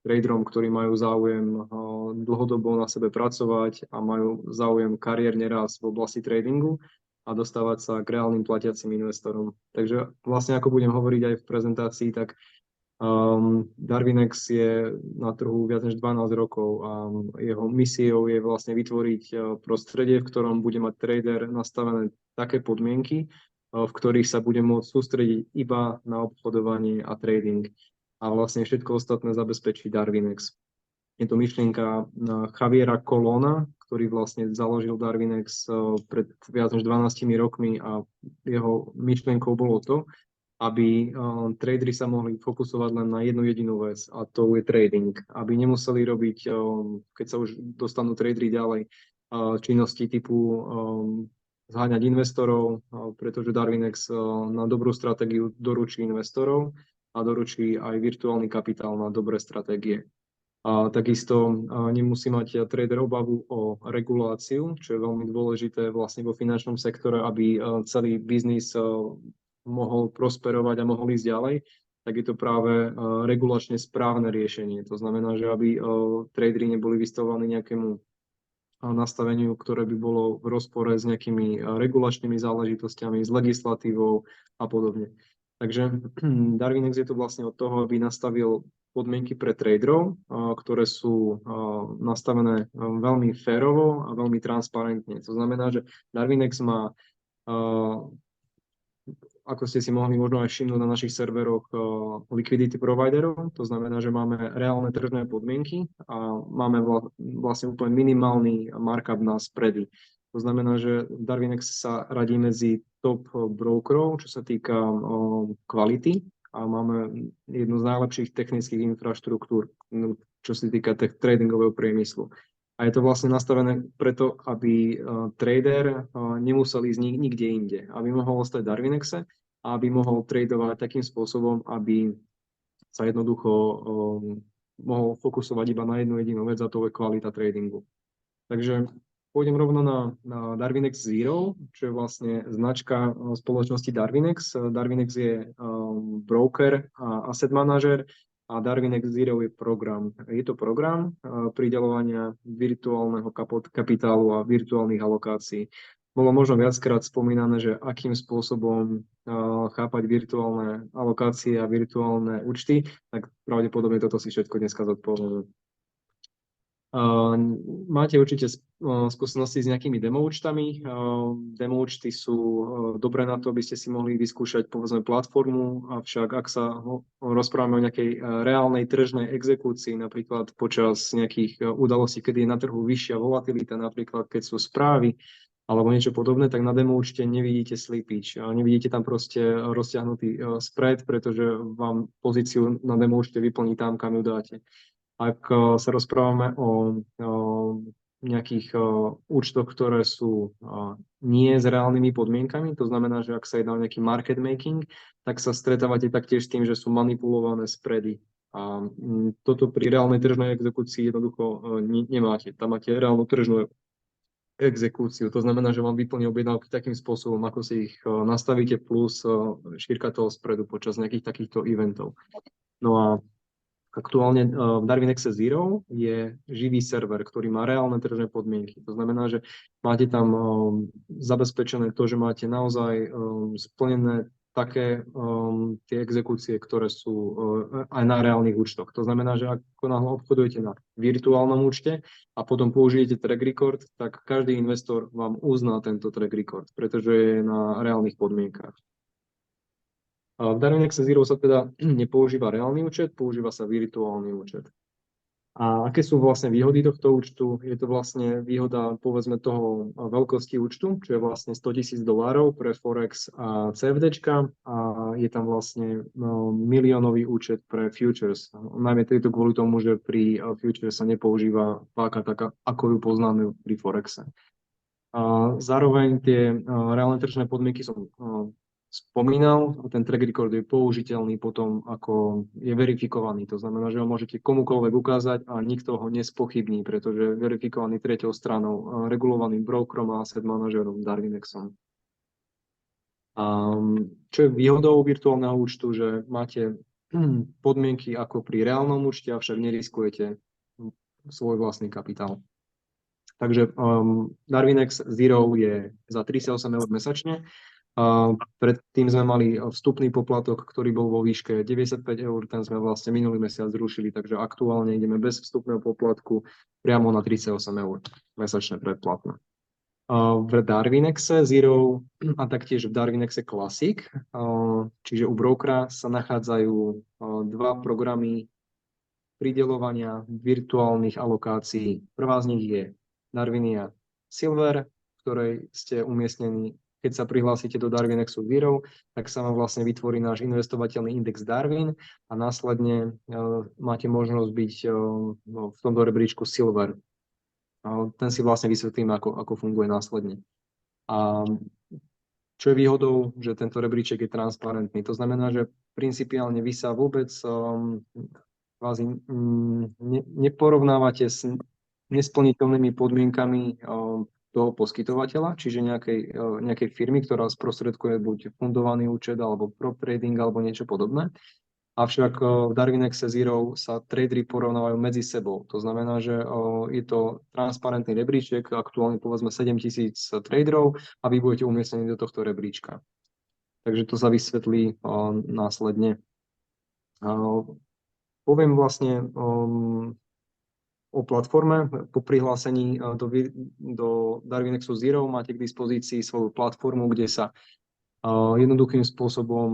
traderom, ktorí majú záujem dlhodobo na sebe pracovať a majú záujem kariérne rásť v oblasti tradingu a dostávať sa k reálnym platiacim investorom. Takže vlastne ako budem hovoriť aj v prezentácii, tak Darwinex je na trhu viac než 12 rokov a jeho misiou je vlastne vytvoriť prostredie, v ktorom bude mať trader nastavené také podmienky, v ktorých sa bude môcť sústrediť iba na obchodovanie a trading. A vlastne všetko ostatné zabezpečí Darwinex. Je to myšlienka Javiera Colonna, ktorý vlastne založil Darwinex pred viac než 12 rokmi a jeho myšlienkou bolo to, aby tradery sa mohli fokusovať len na jednu jedinú vec, a to je trading. Aby nemuseli robiť, keď sa už dostanú tradery ďalej, činnosti typu zháňať investorov, pretože Darwinex na dobrú stratégiu doručí investorov a doručí aj virtuálny kapitál na dobré stratégie. A takisto nemusí mať trader obavu o reguláciu, čo je veľmi dôležité vlastne vo finančnom sektore, aby celý biznis mohol prosperovať a mohol ísť ďalej, tak je to práve regulačne správne riešenie. To znamená, že aby tradery neboli vystavovaní nejakému nastaveniu, ktoré by bolo v rozpore s nejakými regulačnými záležitosťami, s legislatívou a podobne. Takže Darwinex je to vlastne od toho, aby nastavil podmienky pre traderov, ktoré sú nastavené veľmi férovo a veľmi transparentne. To znamená, že Darwinex má, ako ste si mohli možno aj všimnúť na našich serveroch, liquidity providerov. To znamená, že máme reálne tržné podmienky a máme vlastne úplne minimálny markup na spready. To znamená, že Darwinex sa radí medzi top brokerov, čo sa týka kvality, a máme jednu z najlepších technických infraštruktúr, čo sa týka tradingového priemyslu. A je to vlastne nastavené preto, aby trader nemusel ísť nikde inde, aby mohol ostať v Darwinexe a aby mohol tradovať takým spôsobom, aby sa jednoducho mohol fokusovať iba na jednu jedinú vec, a to je kvalita tradingu. Takže pôjdem rovno na Darwinex Zero, čo je vlastne značka spoločnosti Darwinex. Darwinex je broker a asset manažer a Darwinex Zero je program. Je to program prideľovania virtuálneho kapitálu a virtuálnych alokácií. Bolo možno viackrát spomínané, že akým spôsobom chápať virtuálne alokácie a virtuálne účty, tak pravdepodobne toto si všetko dneska zodpovedám. Máte určite skúsenosti s nejakými demoučtami. Demoučty sú dobré na to, aby ste si mohli vyskúšať povedzme platformu, avšak ak sa rozprávame o nejakej reálnej tržnej exekúcii, napríklad počas nejakých udalostí, kedy je na trhu vyššia volatilita, napríklad keď sú správy alebo niečo podobné, tak na demoučte nevidíte slipič. Nevidíte tam proste rozťahnutý spread, pretože vám pozíciu na demoučte vyplní tam, kam ju dáte. Ak sa rozprávame o nejakých účtoch, ktoré sú nie s reálnymi podmienkami, to znamená, že ak sa jedná o nejaký market making, tak sa stretávate taktiež s tým, že sú manipulované spready. A toto pri reálnej tržnej exekúcii jednoducho nemáte. Tam máte reálnu tržnú exekúciu. To znamená, že vám vyplní objednávky takým spôsobom, ako si ich nastavíte, plus šírka toho spreadu počas nejakých takýchto eventov. No a aktuálne v Darwinexe Zero je živý server, ktorý má reálne tržné podmienky. To znamená, že máte tam zabezpečené to, že máte naozaj splnené také tie exekúcie, ktoré sú aj na reálnych účtoch. To znamená, že ako náhle obchodujete na virtuálnom účte a potom použijete track record, tak každý investor vám uzná tento track record, pretože je na reálnych podmienkach. V Darwinexe Zero sa teda nepoužíva reálny účet, používa sa virtuálny účet. A aké sú vlastne výhody tohto účtu? Je to vlastne výhoda, povedzme, toho veľkosti účtu, čo je vlastne $100,000 pre Forex a CFDčka, a je tam vlastne miliónový účet pre futures. Najmä to kvôli tomu, že pri futures sa nepoužíva páka taká, ako ju poznáme pri Forexe. A zároveň tie reálne tržné podmienky som spomínal, ten track record je použiteľný potom, ako je verifikovaný. To znamená, že ho môžete komukoľvek ukázať a nikto ho nespochybní, pretože je verifikovaný treťou stranou, regulovaným brokerom a asset manažerom Darwinexom. Čo je výhodou virtuálneho účtu, že máte podmienky ako pri reálnom účte, avšak neriskujete svoj vlastný kapitál. Takže Darwinex Zero je za 38 eur mesačne. Predtým sme mali vstupný poplatok, ktorý bol vo výške 95 eur, ten sme vlastne minulý mesiac zrušili, takže aktuálne ideme bez vstupného poplatku priamo na 38 eur mesačné predplatné. V Darwinexe Zero a taktiež v Darwinexe Classic, čiže u brokera sa nachádzajú dva programy prideľovania virtuálnych alokácií. Prvá z nich je Darwinia Silver, v ktorej ste umiestnení. Keď sa prihlásite do Darwinexu Zero, tak sa vám vlastne vytvorí náš investovateľný index Darwin a následne máte možnosť byť v tomto rebríčku Silver. Ten si vlastne vysvetlím, ako funguje následne. A čo je výhodou, že tento rebríček je transparentný. To znamená, že principiálne vy sa vôbec neporovnávate s nesplniteľnými podmienkami toho poskytovateľa, čiže nejakej firmy, ktorá sprostredkuje buď fundovaný účet, alebo prop trading, alebo niečo podobné. Avšak v Darwinexe Zero sa tradery porovnávajú medzi sebou. To znamená, že je to transparentný rebríček, aktuálne povedzme 7000 traderov a vy budete umiestnení do tohto rebríčka. Takže to sa vysvetlí následne. Poviem vlastne o platforme. Po prihlásení do Darwinexu Zero máte k dispozícii svoju platformu, kde sa jednoduchým spôsobom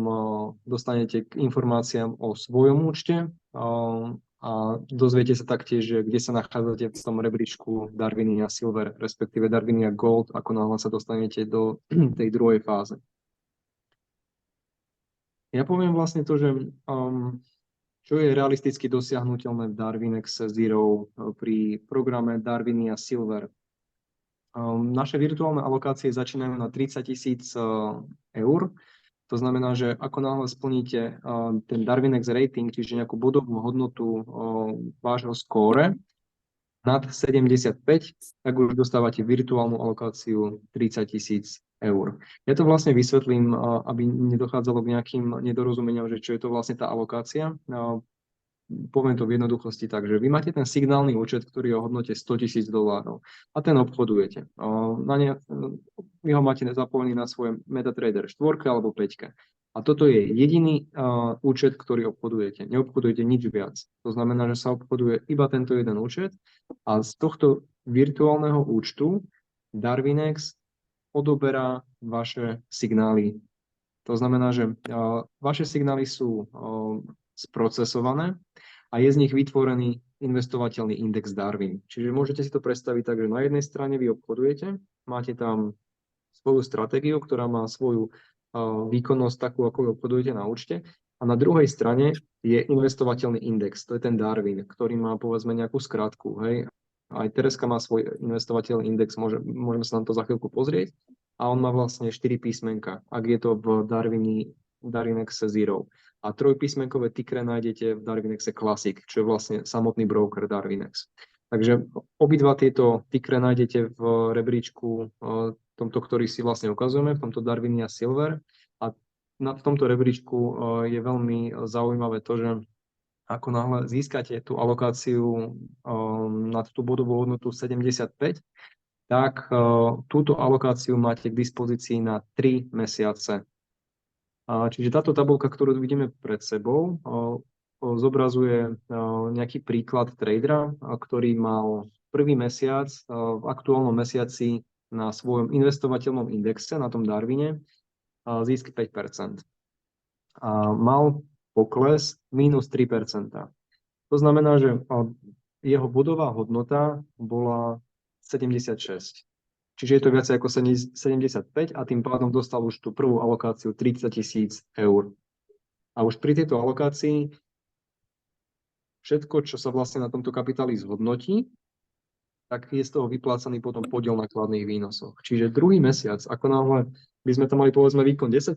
dostanete k informáciám o svojom účte a dozviete sa taktiež, kde sa nachádzate v tom rebríčku Darwinia Silver, respektíve Darwinia Gold, ako náhle sa dostanete do tej druhej fáze. Ja poviem vlastne to, že čo je realisticky dosiahnuteľné v Darwinexe Zero pri programe Darwinia Silver. Naše virtuálne alokácie začínajú na 30 000 eur. To znamená, že ako náhle splníte ten Darwinex rating, čiže nejakú bodovú hodnotu vášho skóre nad 75, tak už dostávate virtuálnu alokáciu 30 000 eur. Ja to vlastne vysvetlím, aby nedochádzalo k nejakým nedorozumeniam, že čo je to vlastne tá alokácia. Poviem to v jednoduchosti tak, že vy máte ten signálny účet, ktorý je o hodnote $100 000 a ten obchodujete. Vy ho máte zapojený na svojom MetaTrader 4 alebo 5. A toto je jediný účet, ktorý obchodujete. Neobchodujete nič viac. To znamená, že sa obchoduje iba tento jeden účet a z tohto virtuálneho účtu Darwinex odoberá vaše signály. To znamená, že vaše signály sú sprocesované a je z nich vytvorený investovateľný index Darwin. Čiže môžete si to predstaviť tak, že na jednej strane vy obchodujete, máte tam svoju stratégiu, ktorá má svoju výkonnosť takú, ako obchodujete na účte, a na druhej strane je investovateľný index, to je ten Darwin, ktorý má povedzme nejakú skratku. Hej. Aj Tereska má svoj investovateľný index, môžeme sa na to za chvíľku pozrieť, a on má vlastne 4 písmenka, ak je to v Darwinexe Zero. A trojpísmenkové tickere nájdete v Darwinexe Classic, čo je vlastne samotný broker Darwinex. Takže obidva tieto tickere nájdete v rebríčku tomto, ktorý si vlastne ukazujeme, v tomto Darwinia Silver. A v tomto rebríčku je veľmi zaujímavé to, že ako náhle získate tú alokáciu nad tú bodovú hodnotu 75, tak túto alokáciu máte k dispozícii na 3 mesiace. Čiže táto tabuľka, ktorú vidíme pred sebou, zobrazuje nejaký príklad tradera, ktorý mal prvý mesiac v aktuálnom mesiaci na svojom investovateľnom indexe, na tom Darwine, zisk 5%. A mal pokles minus 3%. To znamená, že jeho bodová hodnota bola 76. Čiže je to viac ako 75 a tým pádom dostal už tú prvú alokáciu 30 000 eur. A už pri tejto alokácii všetko, čo sa vlastne na tomto kapitáli zhodnotí, tak je z toho vyplácaný potom podiel na kladných výnosoch. Čiže druhý mesiac, ako náhle by sme tam mali povedzme výkon 10%,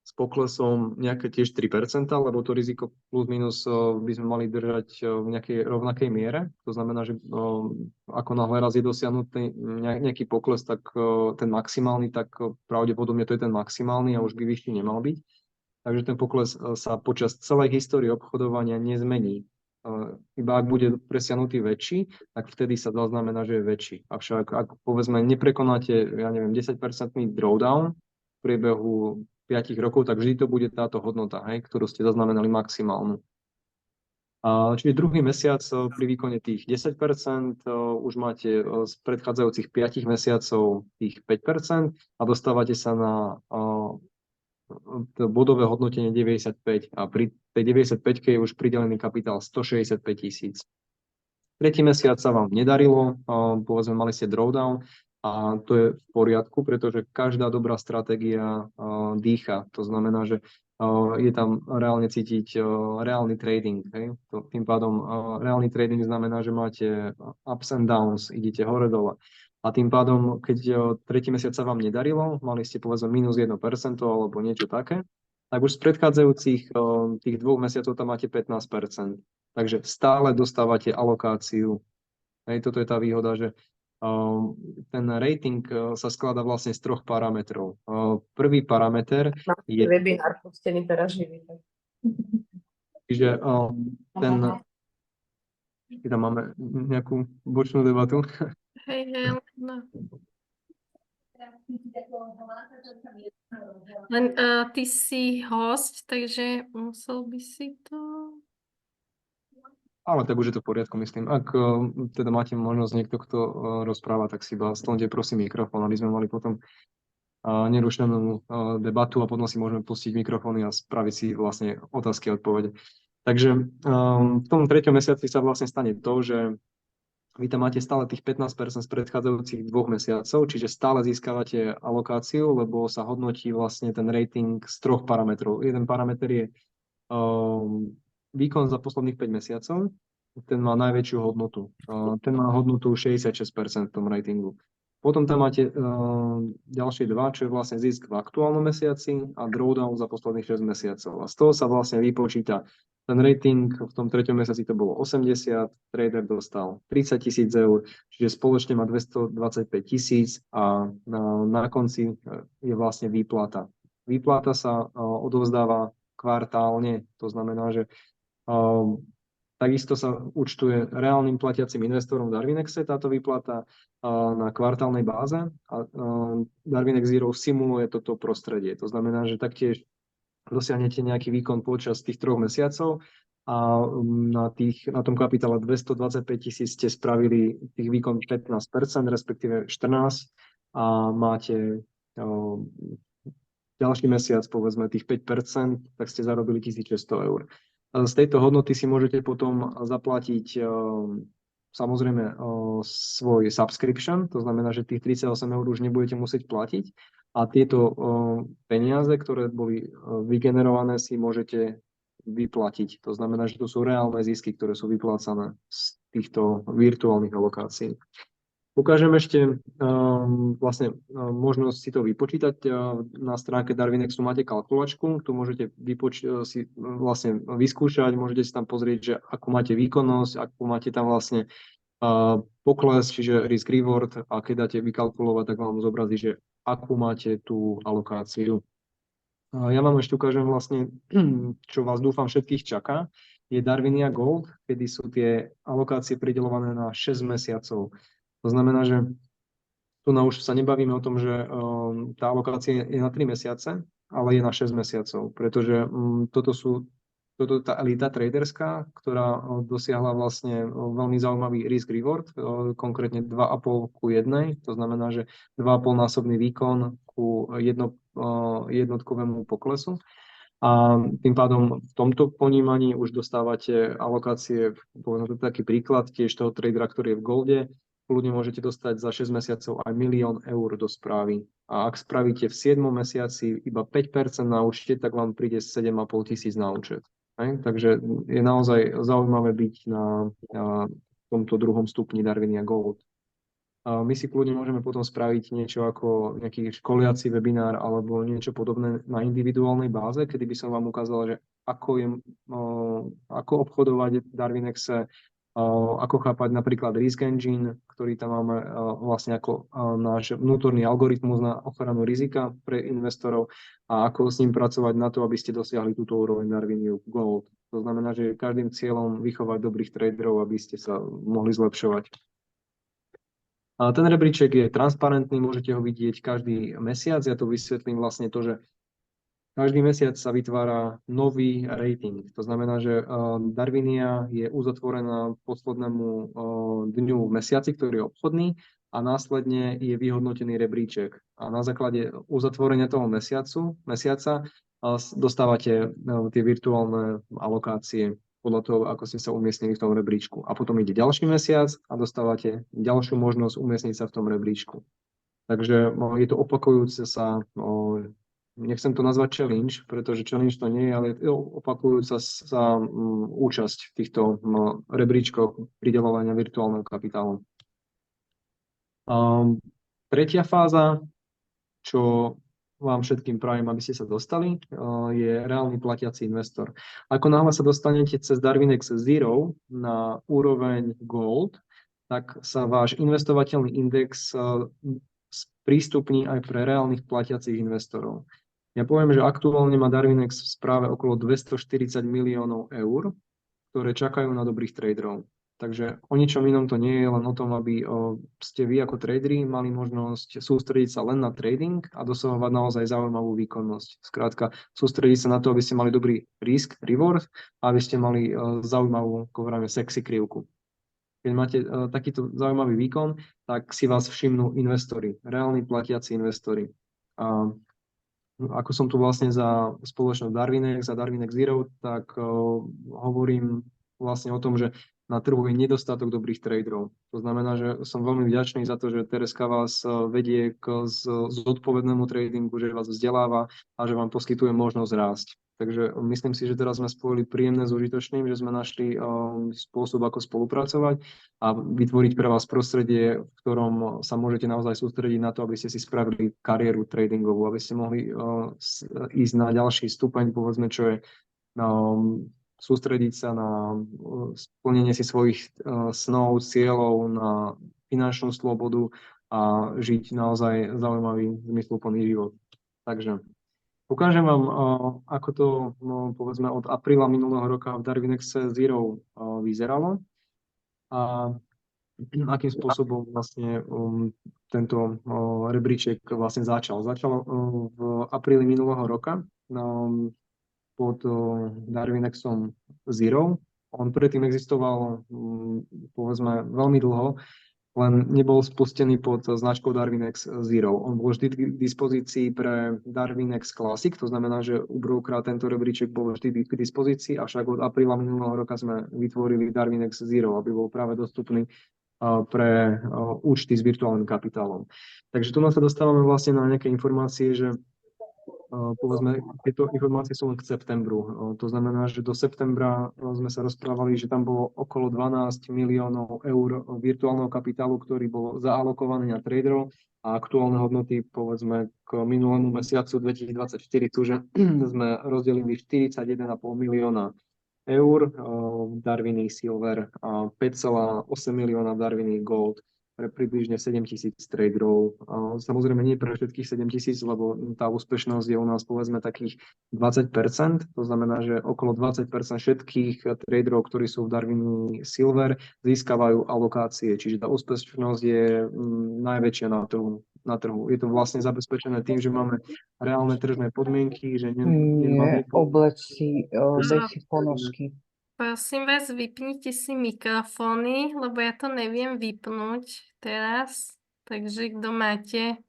s poklesom nejaké tiež 3%, lebo to riziko plus minus by sme mali držať v nejakej rovnakej miere. To znamená, že ako náhle raz je dosiahnutý nejaký pokles, tak ten maximálny, tak pravdepodobne to je ten maximálny a už by vyšší nemal byť. takže ten pokles sa počas celej histórie obchodovania nezmení. Iba ak bude presiahnutý väčší, tak vtedy sa zaznamená, že je väčší. Avšak ak povedzme neprekonáte, ja neviem, 10% drawdown v priebehu 5 rokov, tak vždy to bude táto hodnota, hej, ktorú ste zaznamenali maximálnu. Čiže druhý mesiac pri výkone tých 10% už máte z predchádzajúcich 5 mesiacov tých 5% a dostávate sa na to bodové hodnotenie 95 a pri tej 95 je už pridelený kapitál 165 000. Tretí mesiac sa vám nedarilo, povedzme mali ste drawdown a to je v poriadku, pretože každá dobrá stratégia dýcha. To znamená, že je tam reálne cítiť reálny trading. Hej? Tým pádom reálny trading znamená, že máte ups and downs, idete hore-dole. A tým pádom, keď tretí mesiac sa vám nedarilo, mali ste povedzme minus 1% alebo niečo také, tak už z predchádzajúcich tých 2 mesiacov tam máte 15%. Takže stále dostávate alokáciu. Hej, toto je tá výhoda, že ten rating sa skladá vlastne z 3 parametrov. Prvý parameter je... Webinár pustený teraz živý. Čiže tam máme nejakú bočnú debatu. Hej, no. Len ty si host, takže musel by si to... Ale tak už je to v poriadku, myslím. Ak teda máte možnosť niekto, kto rozpráva, tak si iba stlnte prosím mikrofón, aby sme mali potom nerušenú debatu a potom si môžeme pustiť mikrofóny a spraviť si vlastne otázky a odpovede. Takže v tom 3. mesiaci sa vlastne stane to, že vy tam máte stále tých 15% z predchádzajúcich 2 mesiacov, čiže stále získavate alokáciu, lebo sa hodnotí vlastne ten rating z 3 parametrov. Jeden parameter je výkon za posledných 5 mesiacov, ten má najväčšiu hodnotu. Ten má hodnotu 66% v tom ratingu. Potom tam máte ďalšie 2, čo je vlastne zisk v aktuálnom mesiaci a drawdown za posledných 6 mesiacov. A z toho sa vlastne vypočíta ten rating, v tom 3. mesiaci to bolo 80, trader dostal 30 000 eur, čiže spoločne má 225 000 a na konci je vlastne výplata. Výplata sa odovzdáva kvartálne, to znamená, že takisto sa účtuje reálnym platiacim investorom v Darwinexe táto výplata na kvartálnej báze a Darwinex Zero simuluje toto prostredie. To znamená, že taktiež dosiahnete nejaký výkon počas tých 3 mesiacov a na tom kapitále 225 000 ste spravili tých výkon 15%, respektíve 14% a máte ďalší mesiac, povedzme tých 5%, tak ste zarobili 1600 eur. Z tejto hodnoty si môžete potom zaplatiť samozrejme svoj subscription, to znamená, že tých 38 eur už nebudete musieť platiť a tieto peniaze, ktoré boli vygenerované, si môžete vyplatiť. To znamená, že to sú reálne zisky, ktoré sú vyplácané z týchto virtuálnych alokácií. Ukážem ešte vlastne možnosť si to vypočítať. Na stránke Darwinexu máte kalkulačku, tu môžete si vlastne vyskúšať, môžete si tam pozrieť, že akú máte výkonnosť, akú máte tam vlastne pokles, čiže risk reward a keď dáte vykalkulovať, tak vám zobrazí, že akú máte tú alokáciu. Ja vám ešte ukážem vlastne, čo vás dúfam všetkých čaká, je Darwinia Gold, kedy sú tie alokácie prideľované na 6 mesiacov. To znamená, že tu už sa nebavíme o tom, že tá alokácia je na 3 mesiace, ale je na 6 mesiacov, pretože toto je tá elita traderská, ktorá dosiahla vlastne veľmi zaujímavý risk reward, konkrétne 2,5 ku 1, to znamená, že 2,5 násobný výkon ku jednotkovému poklesu. A tým pádom v tomto ponímaní už dostávate alokácie, povedzme to taký príklad, tiež toho tradera, ktorý je v golde, kľudne môžete dostať za 6 mesiacov aj 1 000 000 eur do správy. A ak spravíte v 7 mesiaci iba 5% na účte, tak vám príde 7 500 na účet. Takže je naozaj zaujímavé byť na tomto druhom stupni Darwinia Gold. My si kľudne môžeme potom spraviť niečo ako nejaký školiaci webinár alebo niečo podobné na individuálnej báze, kedy by som vám ukázal, že ako obchodovať v Darwinexe, ako chápať napríklad Risk Engine, ktorý tam máme vlastne ako náš vnútorný algoritmus na ochranu rizika pre investorov a ako s ním pracovať na to, aby ste dosiahli túto úroveň Darwiniu Gold. To znamená, že každým cieľom vychovať dobrých traderov, aby ste sa mohli zlepšovať. A ten rebríček je transparentný, môžete ho vidieť každý mesiac. Ja tu vysvetlím vlastne to, že každý mesiac sa vytvára nový rating. To znamená, že Darwinia je uzatvorená poslednému dňu v mesiaci, ktorý je obchodný a následne je vyhodnotený rebríček. A na základe uzatvorenia toho mesiaca dostávate tie virtuálne alokácie podľa toho, ako ste sa umiestnili v tom rebríčku. A potom ide ďalší mesiac a dostávate ďalšiu možnosť umiestniť sa v tom rebríčku. Takže je to opakujúce sa, nechcem to nazvať challenge, pretože challenge to nie je, ale je opakujúca sa účasť v týchto rebríčkoch prideľovania virtuálneho kapitálu. Tretia fáza, čo vám všetkým prajem, aby ste sa dostali, je reálny platiaci investor. Ako náhle sa dostanete cez Darwinex Zero na úroveň Gold, tak sa váš investovateľný index sprístupní aj pre reálnych platiacich investorov. Ja poviem, že aktuálne má Darwinex v správe okolo 240 miliónov eur, ktoré čakajú na dobrých traderov. Takže o ničom inom to nie je, len o tom, aby ste vy ako traderi mali možnosť sústrediť sa len na trading a dosahovať naozaj zaujímavú výkonnosť. Skrátka, sústrediť sa na to, aby ste mali dobrý risk, reward a aby ste mali zaujímavú, ako hovoríme, sexy krivku. Keď máte takýto zaujímavý výkon, tak si vás všimnú investori, reálni platiaci investori. Ako som tu vlastne za spoločnosť Darwinex a Darwinex Zero, tak hovorím vlastne o tom, že na trhu je nedostatok dobrých traderov. To znamená, že som veľmi vďačný za to, že Tereska vás vedie k zodpovednému tradingu, že vás vzdeláva a že vám poskytuje možnosť rásť. Takže myslím si, že teraz sme spojili príjemné s užitočným, že sme našli spôsob, ako spolupracovať a vytvoriť pre vás prostredie, v ktorom sa môžete naozaj sústrediť na to, aby ste si spravili kariéru tradingovú, aby ste mohli ísť na ďalší stupeň, povedzme, čo je sústrediť sa na splnenie si svojich snov, cieľov, na finančnú slobodu a žiť naozaj zaujímavý, zmysluplný život. Takže ukážem vám, ako to povedzme od apríla minulého roka v Darwinexe Zero vyzeralo a akým spôsobom vlastne tento rebríček vlastne začal. Začal v apríli minulého roka pod Darwinexom Zero. On predtým existoval povedzme veľmi dlho, len nebol spustený pod značkou Darwinex Zero. On bol vždy k dispozícii pre Darwinex Classic, to znamená, že u brokera tento rebríček bol vždy k dispozícii, avšak od apríla minulého roka sme vytvorili Darwinex Zero, aby bol práve dostupný pre účty s virtuálnym kapitálom. Takže tu sa dostávame vlastne na nejaké informácie, že povedzme, tieto informácie sú len k septembru. To znamená, že do septembra sme sa rozprávali, že tam bolo okolo 12 miliónov eur virtuálneho kapitálu, ktorý bol zaalokovaný na traderov a aktuálne hodnoty, povedzme, k minulému mesiacu 2024 sú, že sme rozdelili 41,5 milióna eur v Darwini Silver a 5,8 milióna v Darwini Gold pre približne 7 000 traderov. Samozrejme nie pre všetkých 7 000, lebo tá úspešnosť je u nás povedzme takých 20%. To znamená, že okolo 20% všetkých traderov, ktorí sú v Darwini Silver, získavajú alokácie. Čiže tá úspešnosť je najväčšia na trhu. Je to vlastne zabezpečené tým, že máme reálne tržné podmienky, že Nie, obleč si, daj si ponožky. Prosím vás, vypnite si mikrofóny, lebo ja to neviem vypnúť teraz. Takže kto máte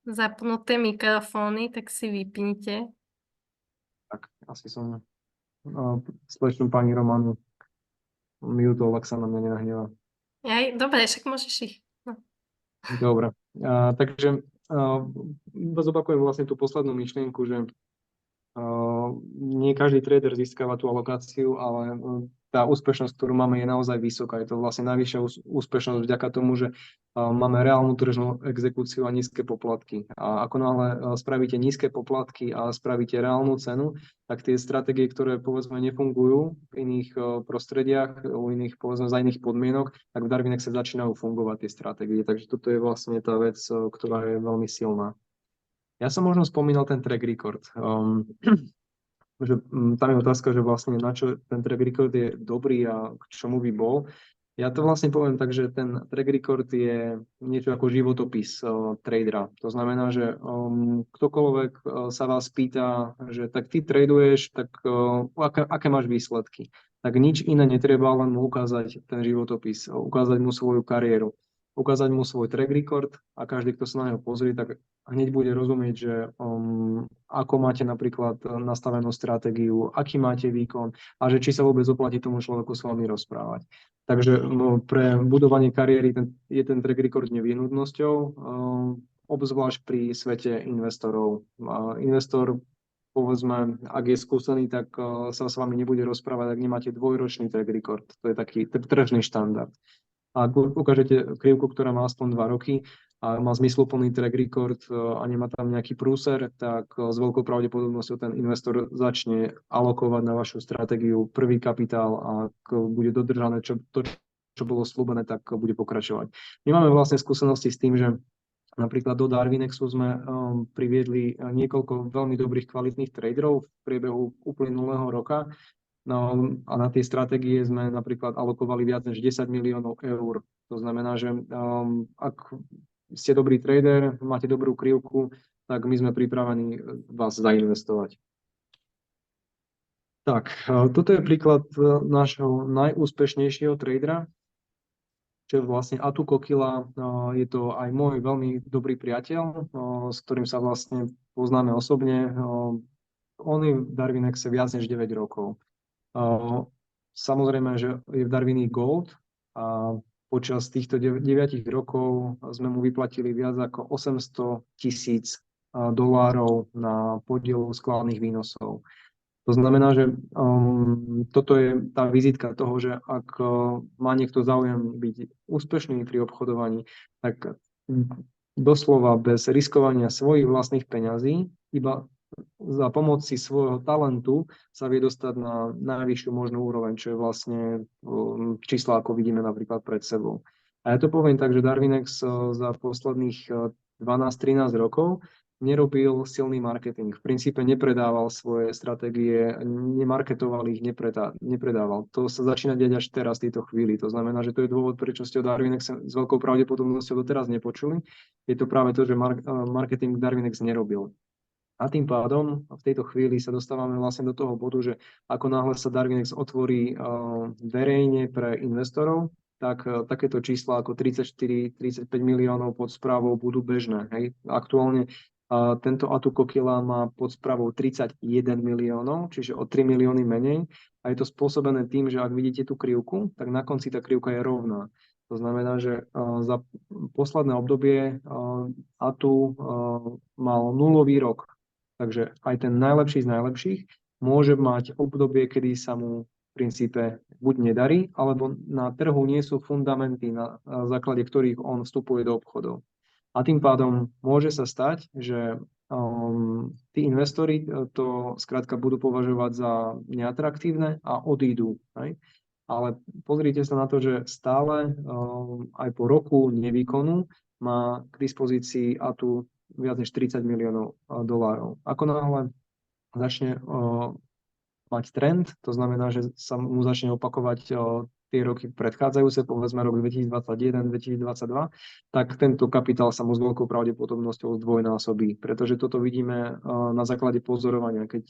zapnuté mikrofóny, tak si vypnite. Tak, asi som slečnú pani Romanu mutol, ak sa na mňa nenahnevá. Dobre, však môžeš ich. No. Dobre, takže zopakujem vlastne tú poslednú myšlienku, že nie každý trader získava tú alokáciu, ale tá úspešnosť, ktorú máme, je naozaj vysoká. Je to vlastne najvyššia úspešnosť vďaka tomu, že máme reálnu tržnú exekúciu a nízke poplatky. A ako náhle spravíte nízke poplatky a spravíte reálnu cenu, tak tie stratégie, ktoré povedzme nefungujú v iných prostrediach, u iných, povedzme za iných podmienok, tak v Darvinexe začínajú fungovať tie stratégie. Takže toto je vlastne tá vec, ktorá je veľmi silná. Ja som možno spomínal ten track record. Že tam je otázka, že vlastne na čo ten track record je dobrý a k čomu by bol. Ja to vlastne poviem tak, že ten track record je niečo ako životopis tradera. To znamená, že ktokoľvek sa vás pýta, že tak ty traduješ, tak aké máš výsledky. Tak nič iné netreba, len mu ukázať ten životopis, ukázať mu svoju kariéru, ukázať mu svoj track record a každý, kto sa na neho pozrie, tak hneď bude rozumieť, že ako máte napríklad nastavenú stratégiu, aký máte výkon a že či sa vôbec oplatí tomu človeku s vami rozprávať. Takže pre budovanie kariéry je ten track record nevyhnutnosťou, obzvlášť pri svete investorov. Investor, povedzme, ak je skúsený, tak sa s vami nebude rozprávať, ak nemáte dvojročný track record. To je taký tržný štandard. Ak ukážete krivku, ktorá má aspoň 2 roky a má zmysluplný track record a nemá tam nejaký prúser, tak s veľkou pravdepodobnosťou ten investor začne alokovať na vašu stratégiu prvý kapitál a ak bude dodržané čo bolo slúbené, tak bude pokračovať. My máme vlastne skúsenosti s tým, že napríklad do Darvinexu sme priviedli niekoľko veľmi dobrých kvalitných traderov v priebehu uplynulého roka. No a na tie stratégie sme napríklad alokovali viac než 10 miliónov eur. To znamená, že ak ste dobrý trader, máte dobrú krivku, tak my sme pripravení vás zainvestovať. Tak, toto je príklad nášho najúspešnejšieho tradera, čo je vlastne Atu Kokila. Je to aj môj veľmi dobrý priateľ, s ktorým sa vlastne poznáme osobne. On je v Darvinexe viac než 9 rokov. Samozrejme, že je v Darwini Gold a počas týchto 9 rokov sme mu vyplatili viac ako $800,000 na podiel skladných výnosov. To znamená, že toto je tá vizitka toho, že ak má niekto záujem byť úspešný pri obchodovaní, tak doslova bez riskovania svojich vlastných peňazí, iba za pomoci svojho talentu sa vie dostať na najvyššiu možnú úroveň, čo je vlastne čísla, ako vidíme napríklad pred sebou. A ja to poviem tak, že Darvinex za posledných 12-13 rokov nerobil silný marketing. V princípe nepredával svoje stratégie, nemarketoval ich, nepredával. To sa začína diať až teraz v tejto chvíli. To znamená, že to je dôvod, prečo ste o Darvinex s veľkou pravdepodobnosťou doteraz nepočuli. Je to práve to, že marketing Darvinex nerobil. A tým pádom v tejto chvíli sa dostávame vlastne do toho bodu, že ako náhle sa Darvinex otvorí verejne pre investorov, tak takéto čísla ako 34-35 miliónov pod správou budú bežné. Hej. Aktuálne tento Atu Kokila má pod správou 31 miliónov, čiže o 3 milióny menej. A je to spôsobené tým, že ak vidíte tú krivku, tak na konci tá krivka je rovná. To znamená, že za posledné obdobie Atu mal nulový rok. Takže aj ten najlepší z najlepších môže mať obdobie, kedy sa mu v princípe buď nedarí, alebo na trhu nie sú fundamenty, na základe ktorých on vstupuje do obchodov. A tým pádom môže sa stať, že tí investori to skrátka budú považovať za neatraktívne a odídu. Hej? Ale pozrite sa na to, že stále aj po roku nevýkonu má k dispozícii Atu viac než 30 miliónov dolárov. Ako náhle začne mať trend, to znamená, že sa mu začne opakovať tie roky predchádzajúce, povedzme rok 2021, 2022, tak tento kapitál sa mu s veľkou pravdepodobnosťou zdvojnásobí, pretože toto vidíme na základe pozorovania. Keď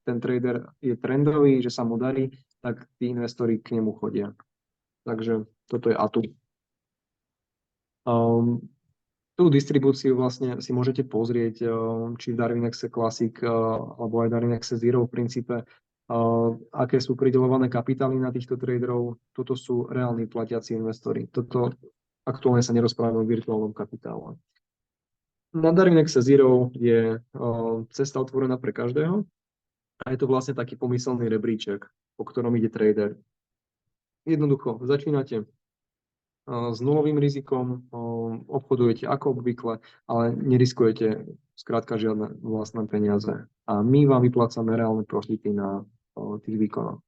ten trader je trendový, že sa mu darí, tak tí investori k nemu chodia. Takže toto je Atu. Tú distribúciu vlastne si môžete pozrieť, či v Darvinexe Classic alebo aj Darvinexe Zero v princípe, aké sú prideľované kapitály na týchto traderov. Toto sú reálni platiaci investori. Toto aktuálne sa nerozprávame o virtuálnom kapitále. Na Darvinexe Zero je cesta otvorená pre každého a je to vlastne taký pomyselný rebríček, po ktorom ide trader. Jednoducho, začínate s nulovým rizikom, obchodujete ako obvykle, ale neriskujete skrátka žiadne vlastné peniaze. A my vám vyplácame reálne profity na tých výkonoch.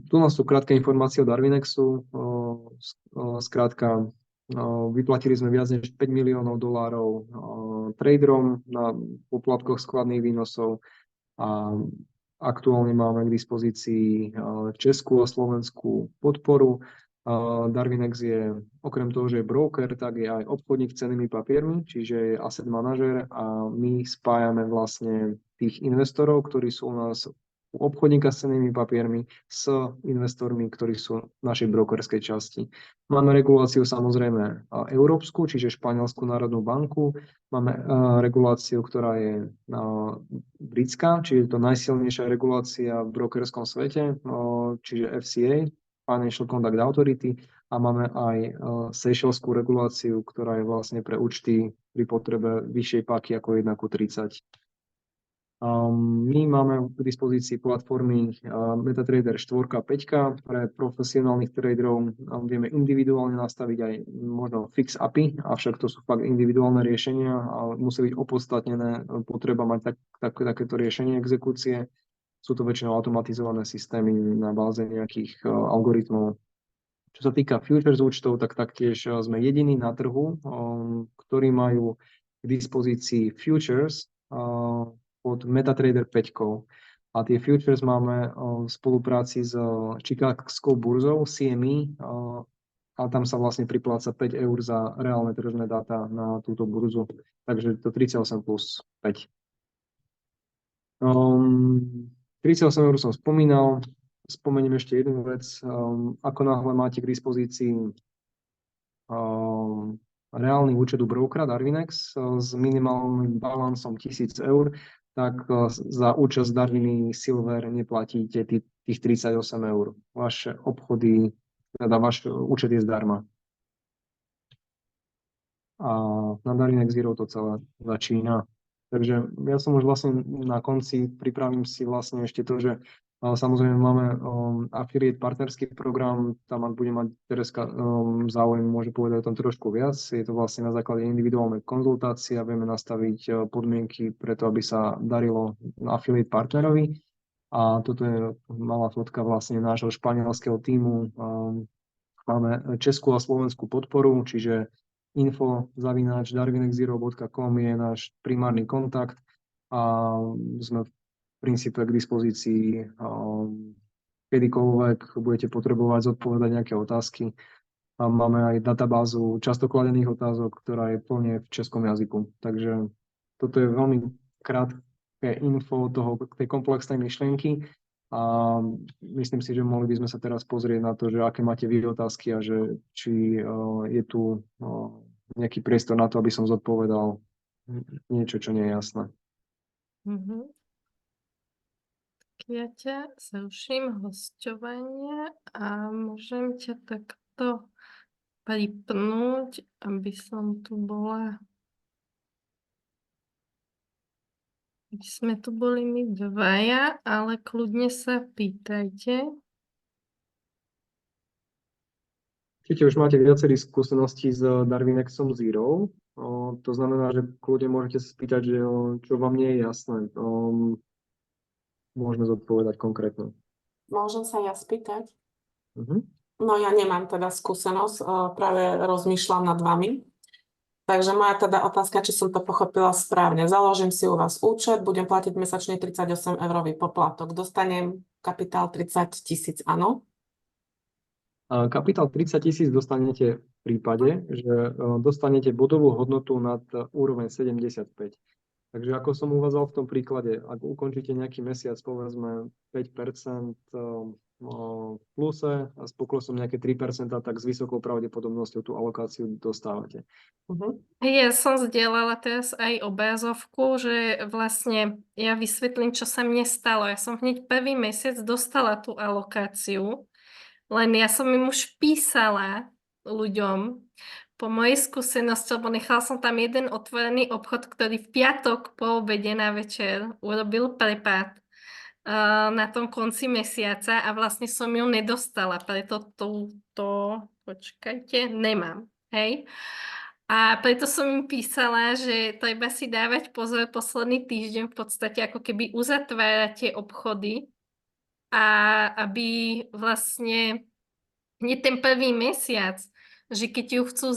Tu nás sú krátke informácie o Darvinexu. Skrátka, vyplatili sme viac než 5 miliónov dolárov traderom na poplatkoch skladných výnosov a aktuálne máme k dispozícii českú a slovenskú podporu. Darvinex je, okrem toho, že je broker, tak je aj obchodník s cennými papiermi, čiže je asset manažer a my spájame vlastne tých investorov, ktorí sú u nás u obchodníka s cennými papiermi s investormi, ktorí sú v našej brokerskej časti. Máme reguláciu samozrejme európsku, čiže Španielsku národnú banku. Máme reguláciu, ktorá je britská, čiže je to najsilnejšia regulácia v brokerskom svete, čiže FCA, Financial Conduct Authority, a máme aj Seychelskú reguláciu, ktorá je vlastne pre účty pri potrebe vyššej páky ako 1:30. My máme k dispozícii platformy MetaTrader 4 a 5 pre profesionálnych traderov. Vieme individuálne nastaviť aj možno fix API, avšak to sú fakt individuálne riešenia a musí byť opodstatnené potreba mať takéto riešenie exekúcie. Sú to väčšinou automatizované systémy na báze nejakých algoritmov. Čo sa týka futures účtov, tak taktiež sme jediní na trhu, ktorí majú k dispozícii futures pod MetaTrader 5. A tie futures máme v spolupráci s Chicagsskou burzou CME a tam sa vlastne pripláca 5 eur za reálne tržné dáta na túto burzu. Takže to 38 plus 5. 38 eur som spomínal. Spomeniem ešte jednu vec. Ako náhle máte k dispozícii reálny účet u brokera Darvinex s minimálnym balansom 1000 eur, tak za účasť Darviny Silver neplatíte tých 38 eur. Vaše obchody, teda váš účet je zdarma. A na Darvinex Zero to celé začína. Takže ja som už vlastne na konci, pripravím si vlastne ešte to, že samozrejme máme affiliate partnerský program, tam ak bude mať Tereska záujem, môže povedať o tom trošku viac. Je to vlastne na základe individuálnej konzultácie a vieme nastaviť podmienky preto, aby sa darilo affiliate partnerovi. A toto je malá fotka vlastne nášho španielského tímu. Máme českú a slovenskú podporu, čiže info@darvinexzero.com je náš primárny kontakt a sme v princípe k dispozícii kedykoľvek budete potrebovať zodpovedať nejaké otázky. A máme aj databázu často kladených otázok, ktorá je plne v českom jazyku. Takže toto je veľmi krátke info tej komplexnej myšlienky a myslím si, že mohli by sme sa teraz pozrieť na to, že aké máte vy otázky a že či je tu nejaký priestor na to, aby som zodpovedal niečo, čo nie je jasné. Ja ťa zruším hosťovanie a môžem ťa takto pripnúť, aby som tu bola. Aby sme tu boli my dvaja, ale kľudne sa pýtajte. Určite už máte viacerých skúseností s Darvinexom Zero. To znamená, že kľudne môžete sa spýtať, že čo vám nie je jasné. Môžeme zodpovedať konkrétne. Môžem sa ja spýtať? No ja nemám teda skúsenosť, práve rozmýšľam nad vami. Takže moja teda otázka, či som to pochopila správne. Založím si u vás účet, budem platiť mesačne 38 eurový poplatok. Dostanem kapitál 30 000, áno? Kapitál 30 000 dostanete v prípade, že dostanete bodovú hodnotu nad úroveň 75. Takže ako som uvádzal v tom príklade, ak ukončíte nejaký mesiac, povedzme 5% v pluse a s poklesom nejaké 3%, tak s vysokou pravdepodobnosťou tú alokáciu dostávate. Ja som zdieľala teraz aj obrazovku, že vlastne ja vysvetlím, čo sa mne stalo. Ja som hneď prvý mesiac dostala tú alokáciu, len ja som im už písala ľuďom po mojej skúsenosti, lebo nechala som tam jeden otvorený obchod, ktorý v piatok po obede na večer urobil prepad. na tom konci mesiaca a vlastne som ju nedostala, preto počkajte, nemám, hej. A preto som im písala, že treba si dávať pozor posledný týždeň v podstate ako keby uzatvárate obchody a aby vlastne hneď ten prvý mesiac, že keď ju chcú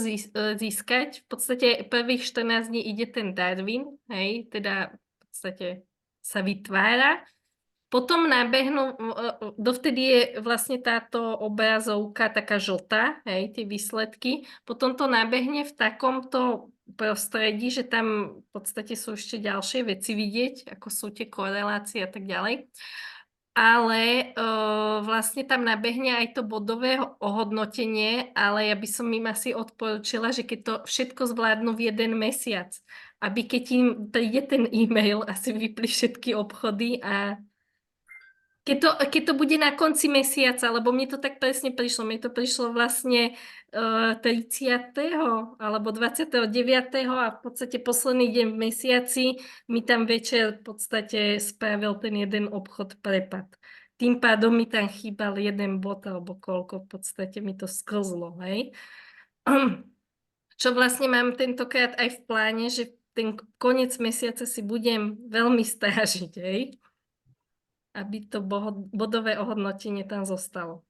získať, v podstate prvých 14 dní ide ten Darwin, hej, teda v podstate sa vytvára. Potom nabehnú, dovtedy je vlastne táto obrazovka taká žltá, hej, tie výsledky. Potom to nabehne v takomto prostredí, že tam v podstate sú ešte ďalšie veci vidieť, ako sú tie korelácie a tak ďalej. Ale vlastne tam nabehne aj to bodové ohodnotenie, ale ja by som im asi odporúčila, že keď to všetko zvládnu v jeden mesiac, aby keď im príde ten e-mail, asi vypli všetky obchody a keď to bude na konci mesiaca, lebo mne to tak presne prišlo. Mne to prišlo vlastne 30. alebo 29. a v podstate posledný deň v mesiaci mi tam večer v podstate spravil ten jeden obchod prepad. Tým pádom mi tam chýbal jeden bod alebo koľko v podstate mi to sklzlo, hej. Čo vlastne mám tentokrát aj v pláne, že ten koniec mesiaca si budem veľmi strážiť, hej. Aby to bodové ohodnotenie tam zostalo.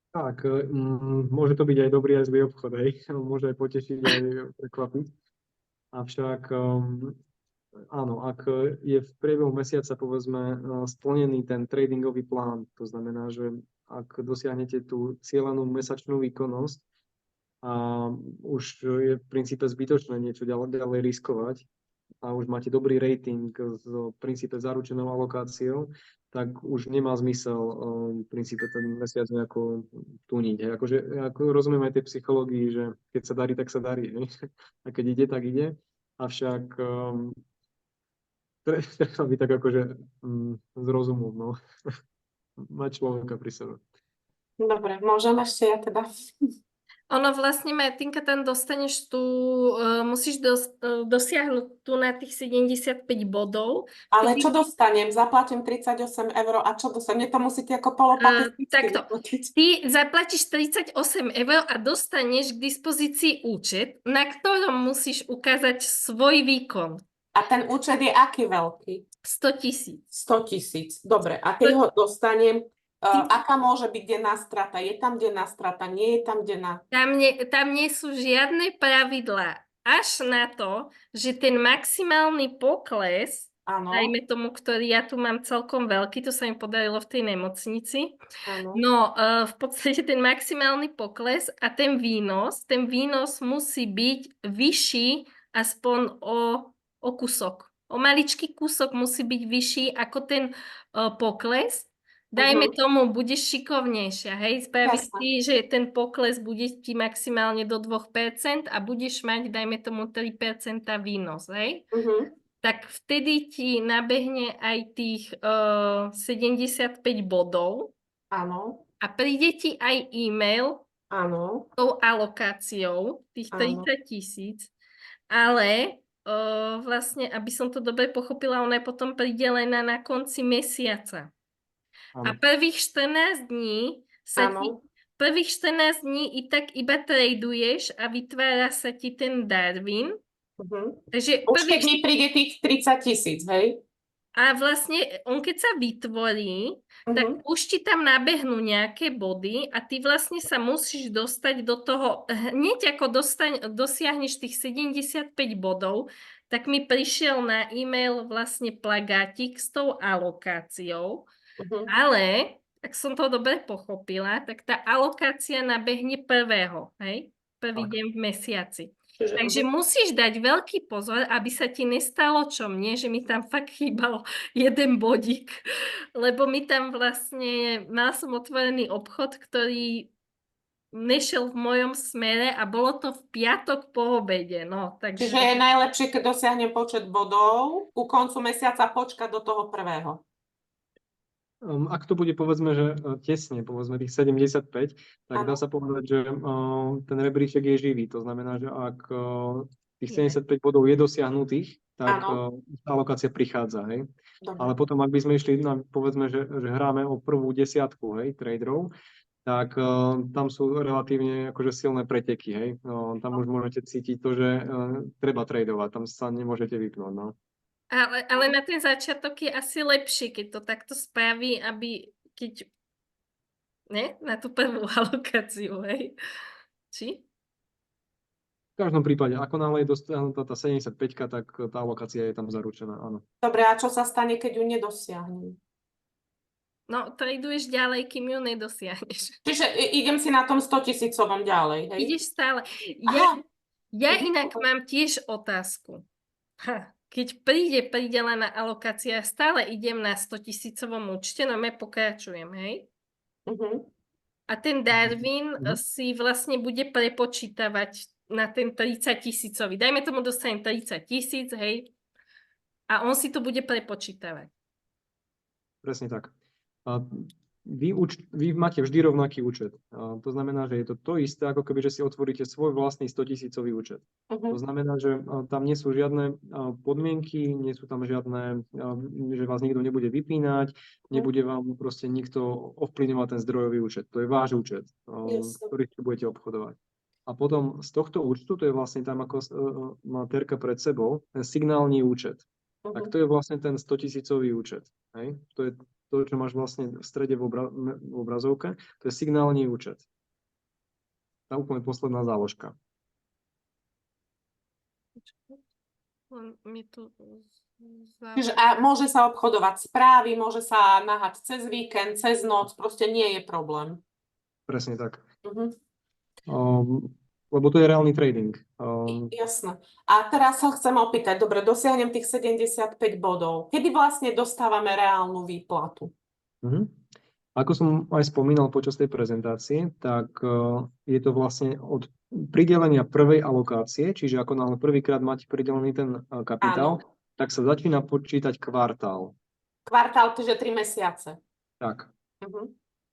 Tak, môže to byť aj dobrý, aj zlý obchod, hej. Môže aj potešiť, aj prekvapiť. Avšak áno, ak je v priebehu mesiaca, povedzme, splnený ten tradingový plán, to znamená, že ak dosiahnete tú cieľanú mesačnú výkonnosť a už je v princípe zbytočné niečo ďalej riskovať, a už máte dobrý rating s v princípe zaručenou alokáciou, tak už nemá zmysel v princípe ten mesiac nejako tuniť. Akože, ako rozumiem aj tej psychológii, že keď sa darí, tak sa darí. Ne? A keď ide, tak ide. Avšak treba byť tak akože z rozumu, no. Mať človeka pri sebe. Dobre, môžem ešte ja teda. Ono vlastne, Martinka, tam dostaneš tu, musíš dosiahnuť tu na tých 75 bodov. Ale čo dostanem? Zaplatím 38 € a čo dostanem? Mne to musíte ako polopatisticky Takto. vyplatiť. Ty zaplatíš 38 € a dostaneš k dispozícii účet, na ktorom musíš ukázať svoj výkon. A ten účet je aký veľký? 100 000. 100 000. Dobre, a keď ho dostanem, aká môže byť denná strata? Je tam denná strata? Nie je tam denná? Tam nie sú žiadne pravidlá. Až na to, že ten maximálny pokles, Áno, dajme tomu, ktorý ja tu mám celkom veľký, to sa mi podarilo v tej nemocnici. áno. No, v podstate ten maximálny pokles a ten výnos musí byť vyšší aspoň o kúsok. O maličký kúsok musí byť vyšší ako ten pokles. Dajme tomu, budeš šikovnejšia, hej, spravíš Jasné. si, že ten pokles bude ti maximálne do 2% a budeš mať, dajme tomu, 3% výnos, hej. Tak vtedy ti nabehne aj tých 75 bodov. Áno, A príde ti aj e-mail áno, tou alokáciou, tých Áno. 30 000, ale vlastne, aby som to dobre pochopila, ona je potom pridelená na konci mesiaca. A Áno. prvých 14 dní áno. prvých 14 dní i tak iba traduješ a vytvára sa ti ten Darwin. Takže Už keď mi príde tých 30 000, hej? A vlastne on keď sa vytvorí, tak už ti tam nabehnú nejaké body a ty vlastne sa musíš dostať do toho, hneď ako dosiahneš tých 75 bodov, tak mi prišiel na e-mail vlastne plagátik s tou alokáciou, ale ak som to dobre pochopila, tak tá alokácia nabehne prvý deň v mesiaci. Takže musíš dať veľký pozor, aby sa ti nestalo čo mne, že mi tam fakt chýbal jeden bodík, lebo mi tam vlastne, mal som otvorený obchod, ktorý nešiel v mojom smere a bolo to v piatok po obede, no, takže... Čiže je najlepšie, keď dosiahnem počet bodov, ku koncu mesiaca počkať do toho prvého. Ak to bude, povedzme, že tesne, povedzme tých 75, tak dá Áno. sa povedať, že ten rebríček je živý. To znamená, že ak tých 75 bodov je dosiahnutých, tak Áno. tá alokácia prichádza. Hej? Dobre. Ale potom, ak by sme išli na, povedzme, že hráme o prvú desiatku, hej, traderov, tak tam sú relatívne akože silné preteky, hej. Tam už môžete cítiť to, že treba tradovať, tam sa nemôžete vypnúť, no. Ale na ten začiatok je asi lepšie, keď to takto spraví, aby keď ne? Na tú prvú alokáciu, hej? Či? V každom prípade, ako náhle je dosiahnutá tá 75, tak tá alokácia je tam zaručená, áno. Dobre, a čo sa stane, keď ju nedosiahnem? No, traduješ ďalej, kým ju nedosiahneš. Čiže idem si na tom 100 000 ďalej, hej? Ideš stále. Aha. Ja inak mám tiež otázku. Keď príde pridelená alokácia, stále idem na 100 000 účte, no ja pokračujem, hej? A ten Darwin si vlastne bude prepočítavať na ten 30 000. Dajme tomu, dostanem 30 000, hej? A on si to bude prepočítavať. Presne tak. Vy máte vždy rovnaký účet. To znamená, že je to isté, ako keby, že si otvoríte svoj vlastný 100 000 účet. To znamená, že tam nie sú žiadne podmienky, nie sú tam žiadne, že vás nikto nebude vypínať, nebude vám proste nikto ovplyvňovať ten zdrojový účet. To je váš účet, ktorý budete obchodovať. A potom z tohto účtu, to je vlastne tam, ako má Terka pred sebou, ten signálny účet. Tak to je vlastne ten 100 000 účet. Hej? To je to, čo máš vlastne v strede v obrazovke, to je signálny účet. Tá úplne posledná záložka. Čiže a môže sa obchodovať správy, môže sa nahať cez víkend, cez noc, proste nie je problém. Presne tak. Lebo to je reálny trading. Jasné. A teraz sa chcem opýtať, dobre, dosiahnem tých 75 bodov. Kedy vlastne dostávame reálnu výplatu? Ako som aj spomínal počas tej prezentácie, tak je to vlastne od pridelenia prvej alokácie, čiže ako náhle prvýkrát máte pridelený ten kapitál, tak sa začína počítať kvartál. Kvartál, čiže 3 mesiace. Tak.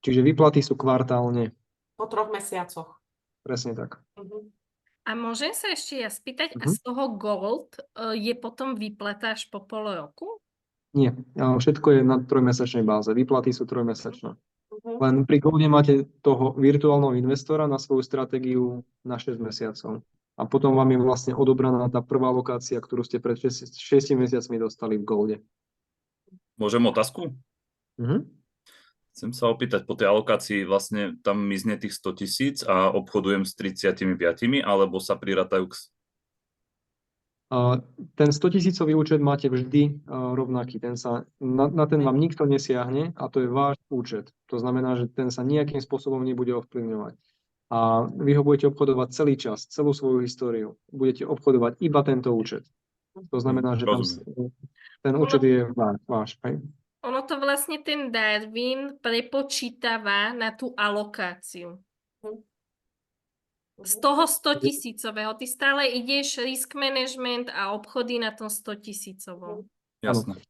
Čiže výplaty sú kvartálne. Po 3 mesiacoch. Presne tak. A môžem sa ešte ja spýtať, a z toho gold je potom výplata až po pol roku? Nie, všetko je na 3-mesačnej báze. Výplaty sú 3-mesačné. Len pri golde máte toho virtuálneho investora na svoju stratégiu na 6 mesiacov. A potom vám je vlastne odobraná tá prvá lokácia, ktorú ste pred 6 mesiacmi dostali v golde. Môžem otázku? Chcem sa opýtať, po tej alokácii vlastne tam mizne tých 100 000 a obchodujem s 35, alebo sa prirátajú k... Ten 100 000 účet máte vždy rovnaký. Na ten vám nikto nesiahne a to je váš účet. To znamená, že ten sa nejakým spôsobom nebude ovplyvňovať. A vy ho budete obchodovať celý čas, celú svoju históriu. Budete obchodovať iba tento účet. To znamená, že tam ten účet je váš. Hej? Ono to vlastne ten Darwin prepočítava na tú alokáciu. Z toho 100 000, ty stále ideš risk management a obchody na tom 100 000. Jasné.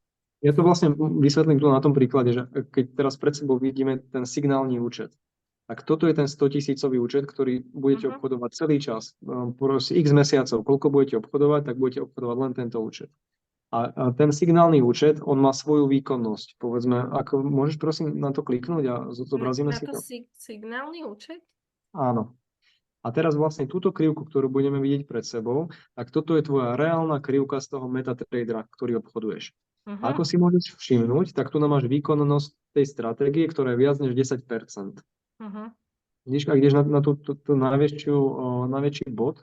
Ja to vlastne vysvetlím tu na tom príklade, že keď teraz pred sebou vidíme ten signálny účet, tak toto je ten 100 000 účet, ktorý budete obchodovať celý čas. Proste x mesiacov, koľko budete obchodovať, tak budete obchodovať len tento účet. A ten signálny účet, on má svoju výkonnosť. Povedzme, ako môžeš prosím na to kliknúť a zobrazíme si to? Signálny účet? Áno. A teraz vlastne túto krivku, ktorú budeme vidieť pred sebou, tak toto je tvoja reálna krivka z toho metatradera, ktorý obchoduješ. A ako si môžeš všimnúť, tak tu máš výkonnosť tej stratégie, ktorá je viac než 10%. Vidíš, ak ideš na tú najväčší bod,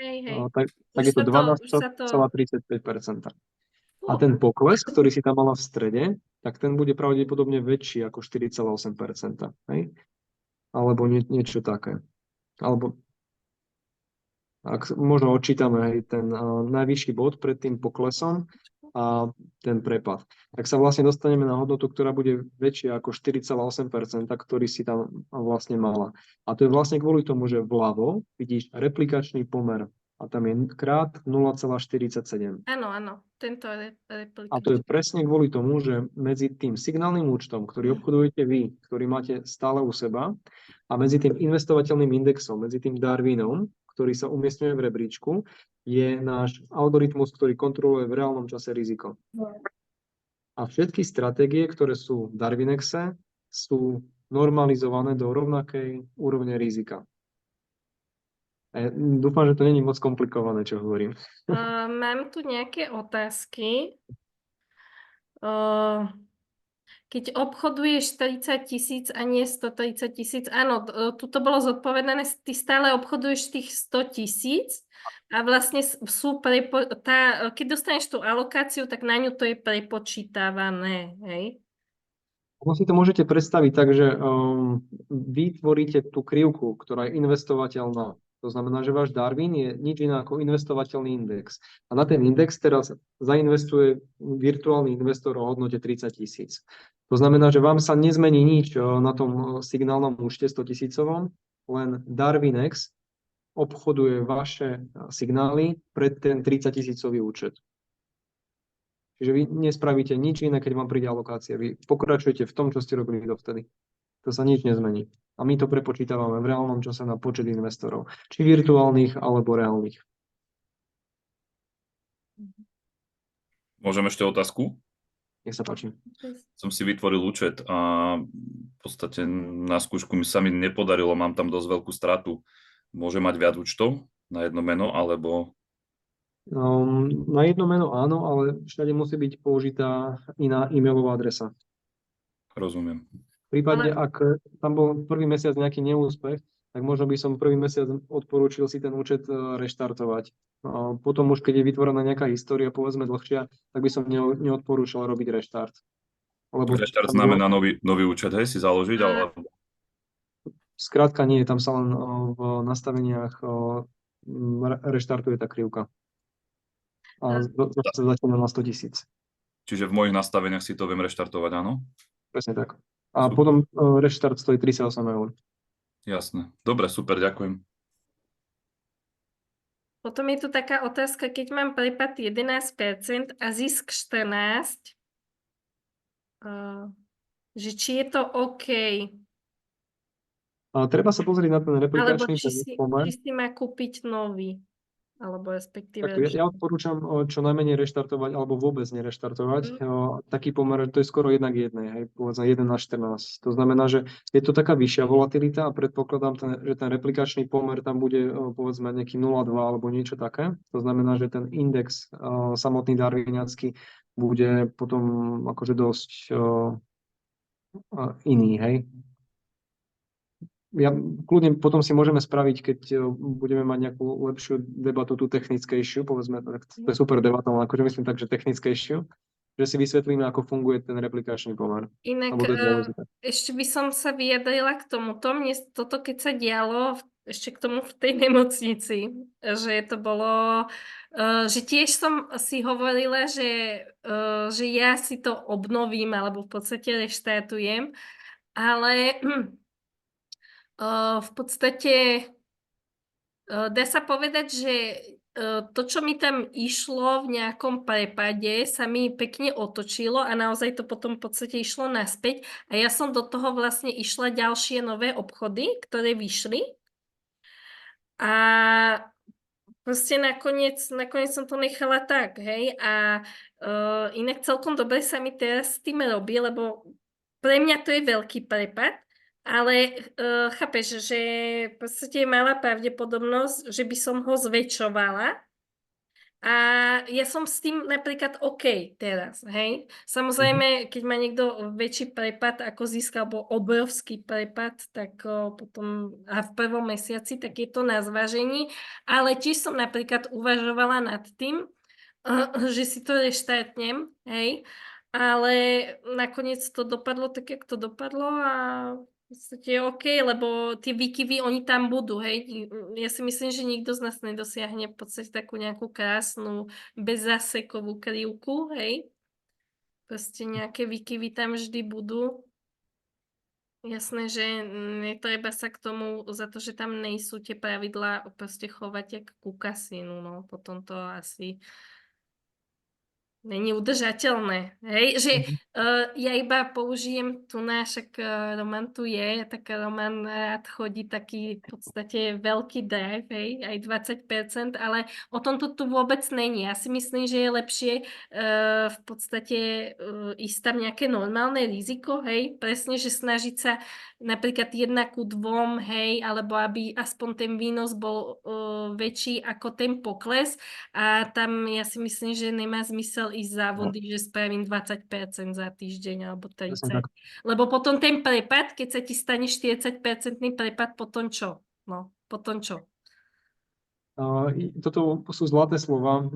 tak je to 12,35%. A ten pokles, ktorý si tam mala v strede, tak ten bude pravdepodobne väčší ako 4,8%. Hej? Alebo niečo také. Alebo ak možno odčítame ten najvyšší bod pred tým poklesom a ten prepad, tak sa vlastne dostaneme na hodnotu, ktorá bude väčšia ako 4,8%, ktorý si tam vlastne mala. A to je vlastne kvôli tomu, že vľavo vidíš replikačný pomer. A tam je krát 0,47. Áno, tento replikačný. A to je presne kvôli tomu, že medzi tým signálnym účtom, ktorý obchodujete vy, ktorý máte stále u seba, a medzi tým investovateľným indexom, medzi tým Darwinom, ktorý sa umiestňuje v rebríčku, je náš algoritmus, ktorý kontroluje v reálnom čase riziko. A všetky stratégie, ktoré sú v Darwinexe, sú normalizované do rovnakej úrovne rizika. A ja dúfam, že to nie je moc komplikované, čo hovorím. Mám tu nejaké otázky. Keď obchoduješ 40 000 a nie 130 000, áno, tuto bolo zodpovedané, ty stále obchoduješ tých 100 000 a vlastne sú keď dostaneš tú alokáciu, tak na ňu to je prepočítavané, hej? Ono si to môžete predstaviť tak, že vytvoríte tú krivku, ktorá je investovateľná. To znamená, že váš Darwin je nič iné ako investovateľný index. A na ten index teraz zainvestuje virtuálny investor o hodnote 30 000. To znamená, že vám sa nezmení nič na tom signálnom účte 100 000, len Darwinex obchoduje vaše signály pred ten 30 000 účet. Čiže vy nespravíte nič iné, keď vám príde alokácia. Vy pokračujete v tom, čo ste robili dovtedy. To sa nič nezmení. A my to prepočítavame v reálnom čase na počet investorov. Či virtuálnych, alebo reálnych. Môžem ešte otázku? Nech sa páči. Som si vytvoril účet a v podstate na skúšku sa mi nepodarilo, mám tam dosť veľkú stratu. Môže mať viac účtov na jedno meno, alebo... Na jedno meno áno, ale všade musí byť použitá iná e-mailová adresa. Rozumiem. V prípade, ak tam bol prvý mesiac nejaký neúspech, tak možno by som prvý mesiac odporúčil si ten účet reštartovať. Potom už, keď je vytvorená nejaká história, povedzme dlhšia, tak by som neodporúčal robiť reštart. Lebo Reštart znamená nový účet, hej, si založiť, alebo... Skrátka nie, tam sa len v nastaveniach reštartuje tá krivka. A sa začína na 100 000. Čiže v mojich nastaveniach si to viem reštartovať, áno? Presne tak. A Super. potom reštart stojí 38 €. Jasné. Dobre, super, ďakujem. Potom je tu taká otázka, keď mám prepad 11% a zisk 14%, že či je to OK, A treba sa pozrieť na ten alebo replikačný pomer. či si má kúpiť nový, alebo respektíve... Ja odporúčam čo najmenej reštartovať alebo vôbec nereštartovať. Taký pomer, to je skoro 1:1, hej, povedzme 1:14. To znamená, že je to taká vyššia volatilita a predpokladám, že ten replikačný pomer tam bude povedzme nejaký 0,2 alebo niečo také. To znamená, že ten index samotný darwiniacký bude potom akože dosť iný, hej. Kľudne potom si môžeme spraviť, keď budeme mať nejakú lepšiu debatu, tú technickejšiu, povedzme, to je super debata, ale akože myslím tak, že technickejšiu, že si vysvetlíme, ako funguje ten replikačný pomer. Inak ešte by som sa vyjadrila k tomuto. Mne toto, keď sa dialo ešte k tomu v tej nemocnici, že to bolo, že tiež som si hovorila, že ja si to obnovím, alebo v podstate reštartujem, ale v podstate dá sa povedať, že to, čo mi tam išlo v nejakom prepade, sa mi pekne otočilo a naozaj to potom v podstate išlo naspäť a ja som do toho vlastne išla ďalšie nové obchody, ktoré vyšli a proste nakoniec som to nechala tak, hej, a inak celkom dobre sa mi teraz s tým robí, lebo pre mňa to je veľký prepad, ale chápeš, že v podstate je malá pravdepodobnosť, že by som ho zväčšovala a ja som s tým napríklad OK teraz, hej. Samozrejme, keď má niekto väčší prepad ako zisk alebo obrovský prepad, tak potom a v prvom mesiaci, tak je to na zvážení, ale tiež som napríklad uvažovala nad tým, že si to reštartnem, hej, ale nakoniec to dopadlo tak, jak to dopadlo a v podstate je OK, lebo tie výkyvy, oni tam budú, hej. Ja si myslím, že nikto z nás nedosiahne v podstate takú nejakú krásnu, bezzásekovú krivku, hej. Proste nejaké výkyvy tam vždy budú. Jasné, že netreba sa k tomu, za to, že tam nejsú tie pravidlá, proste chovať jak ku kasínu, no. Potom to asi není udržateľné. Hej, že Mhm. ja iba použijem tu však Roman tu je, tak Roman rád chodí taký v podstate veľký drive, hej, aj 20%, ale o tom to tu vôbec není. Ja si myslím, že je lepšie v podstate ísť tam nejaké normálne riziko, hej, presne, že snažiť sa napríklad 1:2, hej, alebo aby aspoň ten výnos bol väčší ako ten pokles a tam ja si myslím, že nemá zmysel ísť závody, že spravím 20% za týždeň alebo Presne 30%. tak. Lebo potom ten prepad, keď sa ti stane 40% prepad, potom čo? No, potom čo? Toto sú zlaté slova.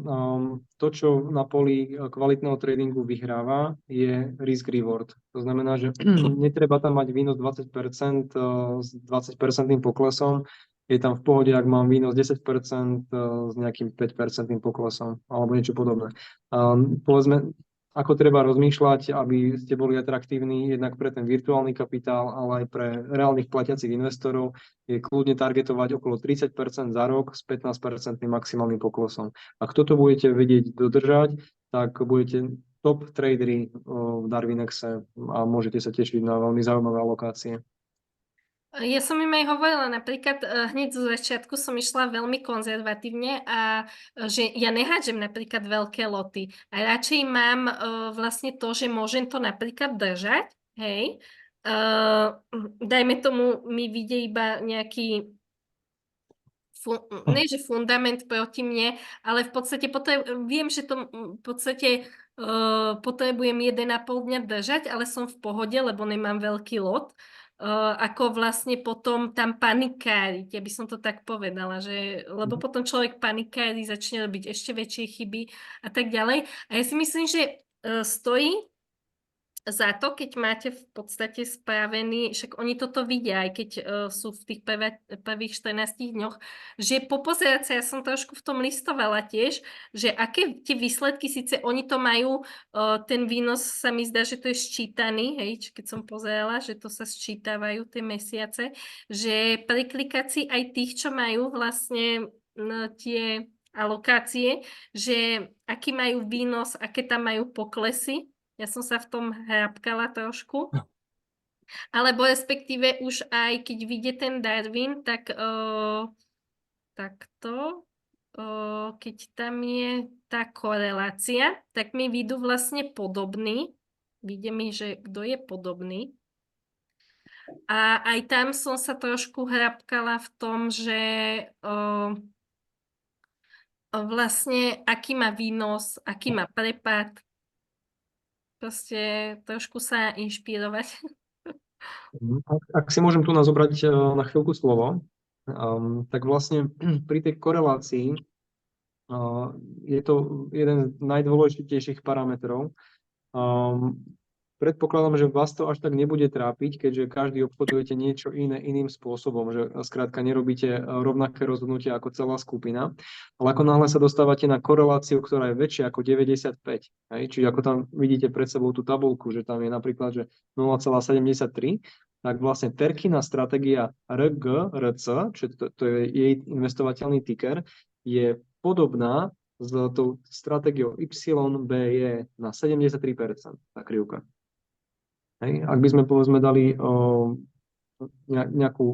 To, čo na poli kvalitného tradingu vyhráva, je risk-reward. To znamená, že netreba tam mať výnos 20% s 20% poklesom. Je tam v pohode, ak mám výnos 10% s nejakým 5% poklesom alebo niečo podobné. Povedzme, ako treba rozmýšľať, aby ste boli atraktívni jednak pre ten virtuálny kapitál, ale aj pre reálnych platiacich investorov, je kľudne targetovať okolo 30% za rok s 15% maximálnym poklesom. Ak toto budete vedieť dodržať, tak budete top tradery v Darwinexe a môžete sa tešiť na veľmi zaujímavé alokácie. Ja som im aj hovorila, napríklad hneď zo začiatku som išla veľmi konzervatívne a že ja nehádžem napríklad veľké loty a radšej mám vlastne to, že môžem to napríklad držať, hej. Dajme tomu, mi vyjde iba nejaký ne, že fundament proti mne, ale v podstate viem, že to v podstate potrebujem 1,5 dňa držať, ale som v pohode, lebo nemám veľký lot. Ako vlastne potom tam panikáriť, ja by som to tak povedala, že, lebo potom človek panikári, začne robiť ešte väčšie chyby a tak ďalej. A ja si myslím, že stojí za to, keď máte v podstate spravený, však oni toto vidia, aj keď sú v tých prvých 14 dňoch, že popozerať sa, ja som trošku v tom listovala tiež, že aké tie výsledky, síce oni to majú, ten výnos sa mi zdá, že to je sčítaný, hej, keď som pozerala, že to sa sčítavajú tie mesiace, že priklikať si aj tých, čo majú vlastne tie alokácie, že aký majú výnos, aké tam majú poklesy. Ja som sa v tom hrábkala trošku. Alebo respektíve už aj keď vyjde ten Darwin, tak takto, keď tam je tá korelácia, tak mi vyjdú vlastne podobný. Vyjde mi, že kto je podobný. A aj tam som sa trošku hrábkala v tom, že vlastne aký má výnos, aký má prepad. Proste trošku sa inšpirovať. Ak si môžem tu zobrať na chvíľku slovo, tak vlastne pri tej korelácii je to jeden z najdôležitejších parametrov. Predpokladám, že vás to až tak nebude trápiť, keďže každý obchodujete niečo iné iným spôsobom, že skrátka nerobíte rovnaké rozhodnutia ako celá skupina, ale ako náhle sa dostávate na koreláciu, ktorá je väčšia ako 95, hej, čiže ako tam vidíte pred sebou tú tabuľku, že tam je napríklad že 0,73, tak vlastne Terkina stratégia RGRC, čiže to je jej investovateľný ticker, je podobná s tou stratégiou YBE na 73%, tá krivka. Hej. Ak by sme povedzme dali nejakú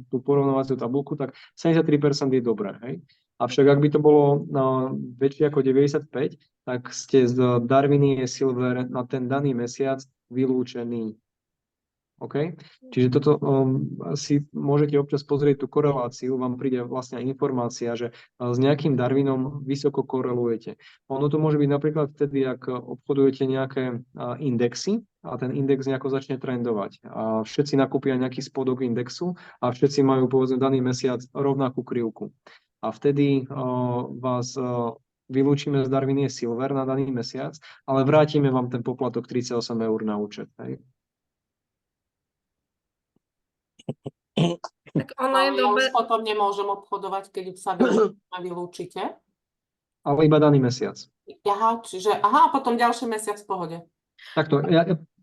tú porovnávaciu tabuľku, tak 73% je dobré. Hej. Avšak ak by to bolo väčšie ako 95, tak ste z Darwiny Silver na ten daný mesiac vylúčení. OK? Čiže toto si môžete občas pozrieť tú koreláciu, vám príde vlastne informácia, že s nejakým Darwinom vysoko korelujete. Ono to môže byť napríklad vtedy, ak obchodujete nejaké indexy a ten index nejako začne trendovať. A všetci nakúpia nejaký spodok indexu a všetci majú povedzme daný mesiac rovnakú krivku. A vtedy vás vylúčime z Darwiny Silver na daný mesiac, ale vrátime vám ten poplatok 38 eur na účet. Hej? Tak ono je Ja dobré. už potom nemôžem obchodovať, keď sa vylúčite. Ale iba daný mesiac. Aha, čiže, a potom ďalší mesiac v pohode. Takto,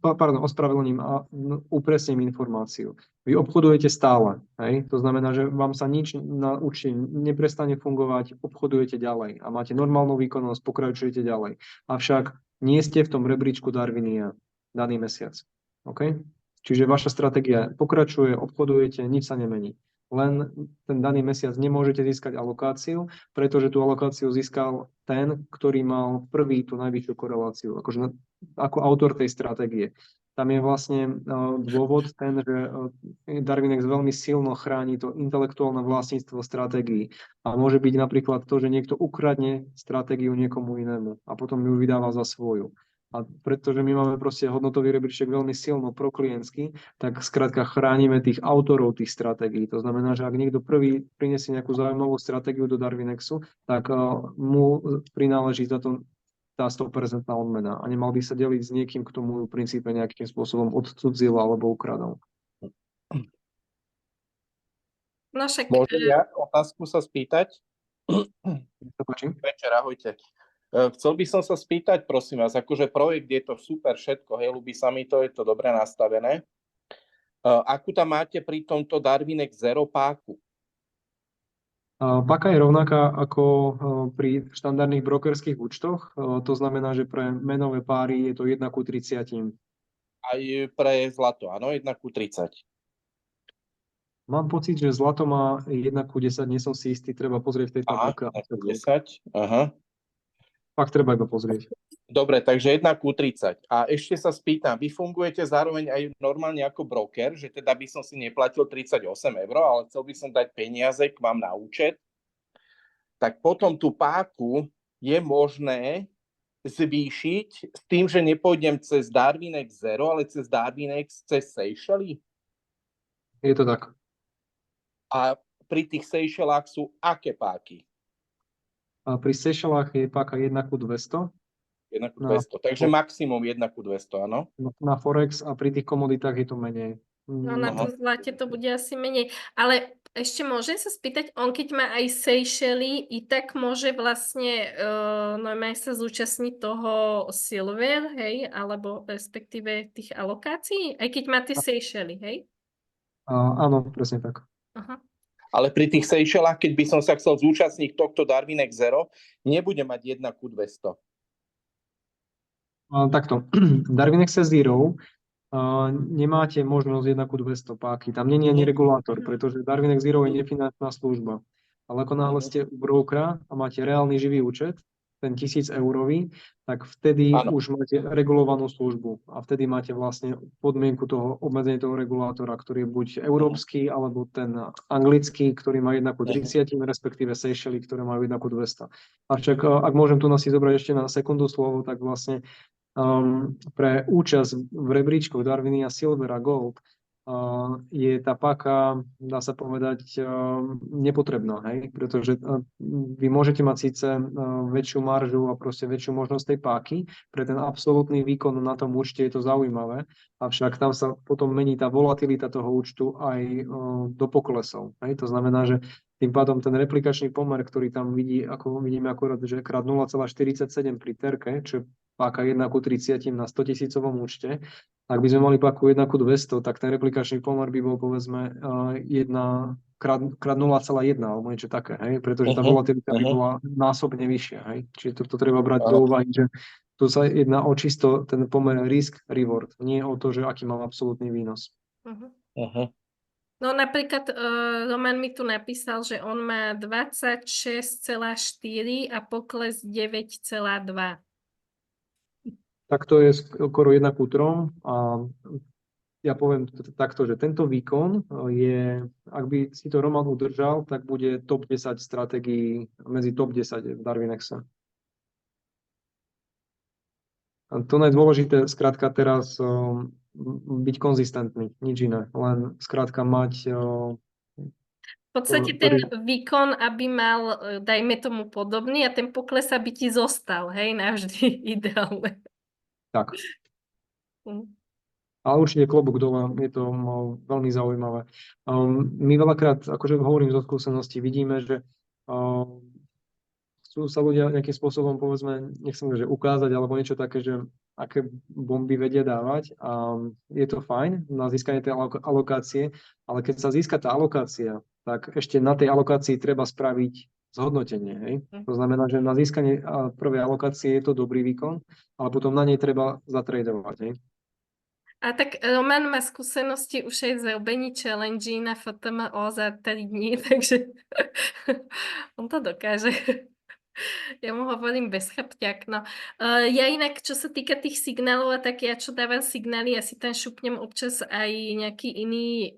pardon, ospravedlním a upresním informáciu. Vy obchodujete stále, hej? To znamená, že vám sa nič na účte neprestane fungovať, obchodujete ďalej a máte normálnu výkonnosť, pokračujete ďalej. Avšak nie ste v tom rebríčku Darwinia daný mesiac. OK? Čiže vaša stratégia pokračuje, obchodujete, nič sa nemení. Len ten daný mesiac nemôžete získať alokáciu, pretože tú alokáciu získal ten, ktorý mal prvý tú najvyššiu koreláciu, akože ako autor tej stratégie. Tam je vlastne dôvod ten, že Darwinex veľmi silno chráni to intelektuálne vlastníctvo stratégií. A môže byť napríklad to, že niekto ukradne stratégiu niekomu inému a potom ju vydáva za svoju. A pretože my máme proste hodnotový rebríček veľmi silno proklientsky, tak skrátka chránime tých autorov tých stratégií. To znamená, že ak niekto prvý prinesie nejakú zaujímavú stratégiu do Darwinexu, tak mu prináleží za to tá 100% odmena a nemal by sa deliť s niekým, kto mu v princípe nejakým spôsobom odcudzil alebo ukradol. No však, Môžem ja otázku sa spýtať? Večer, ahojte. Chcel by som sa spýtať, prosím vás, akože projekt je to super všetko, hej, ľúbi sa mi to, je to dobre nastavené. Akú tam máte pri tomto Darwinex Zero páku? Páka je rovnaká ako pri štandardných brokerských účtoch, to znamená, že pre menové páry je to 1:30. Aj pre zlato, áno, 1:30. Mám pocit, že zlato má 1:10, nie som si istý, treba pozrieť v tej tabulke. 10, aha. Fakt treba iba pozrieť. Dobre, takže 1:30. A ešte sa spýtam, vy fungujete zároveň aj normálne ako broker, že teda by som si neplatil 38 €, ale chcel by som dať peniaze k vám na účet, tak potom tú páku je možné zvýšiť s tým, že nepôjdem cez Darwinex Zero, ale cez Darwinex cez Seychelles? Je to tak. A pri tých Seychellách sú aké páky? A pri Seychellách je páka 1:200. 1:200, takže maximum 1:200, áno? Na Forex a pri tých komoditách je to menej. no na to zlate to bude asi menej. Ale ešte môžem sa spýtať, on keď má aj Seychelles, i tak môže vlastne normálne sa zúčastniť toho Silver, hej? Alebo respektíve tých alokácií? Aj keď má tie Seychelles, hej? Áno, presne tak. Aha. Ale pri tých Seychellách, keď by som sa chcel zúčastniť tohto Darwinex Zero, nebude mať 1:200. Takto. Darwinex Zero nemáte možnosť 1:200 páky. Tam nie je ani regulátor, pretože Darwinex Zero je nefinančná služba. Ale ako náhle ste u brokera a máte reálny živý účet, ten 1000 eurový, tak vtedy už máte regulovanú službu a vtedy máte vlastne podmienku toho obmedzenia toho regulátora, ktorý je buď európsky, alebo ten anglický, ktorý má 1:30, respektíve Seychelles, ktoré majú 1:200. Avšak ak môžem tu si zobrať ešte na sekundu slovo, tak vlastne pre účasť v rebríčkoch Darwinia Silver a Gold je tá páka, dá sa povedať, nepotrebná, hej? Pretože vy môžete mať síce väčšiu maržu a proste väčšiu možnosť tej páky, pre ten absolútny výkon na tom účte je to zaujímavé, avšak tam sa potom mení tá volatilita toho účtu aj do poklesov, hej? To znamená, že tým pádom ten replikačný pomer, ktorý tam ako vidíme akorát, že krát 0,47 pri terke, čo je páka 1:30 na 100 000 účte. Ak by sme mali páku 1:200, tak ten replikačný pomer by bol povedzme 1 krát 0,1 alebo niečo také, hej? Pretože tá volatilita by bola násobne vyššia. Hej? Čiže to treba brať do úvahy, že tu sa jedná o čisto ten pomer risk-reward, nie o to, že aký mám absolútny výnos. No napríklad Roman mi tu napísal, že on má 26,4 a pokles 9,2. Tak to je skoro 1:3 a ja poviem takto, že tento výkon je, ak by si to Roman udržal, tak bude top 10 stratégií medzi top 10 v Darwinexe. A to najdôležité, skrátka teraz byť konzistentný, nič iné, len skrátka mať... V podstate ten výkon, aby mal, dajme tomu podobný a ten pokles, aby ti zostal, hej, navždy ideálne. Tak. Ale určite klobúk dole, je to veľmi zaujímavé. My veľakrát, akože hovorím zo skúsenosti, vidíme, že chcú chcú sa ľudia nejakým spôsobom, povedzme, nechcem že ukázať, alebo niečo také, že aké bomby vedia dávať a je to fajn na získanie tej alokácie, ale keď sa získa tá alokácia, tak ešte na tej alokácii treba spraviť zhodnotenie. Hej? To znamená, že na získanie prvej alokácie je to dobrý výkon, ale potom na nej treba zatradovať. Hej? A tak Roman má skúsenosti už aj z robení challenge na FTMO za 3 dní, takže on to dokáže. Ja mu hovorím bez chrbťák, no. Ja inak, čo sa týka tých signálov, tak ja čo dávam signály, ja si tam šupnem občas aj nejaký iný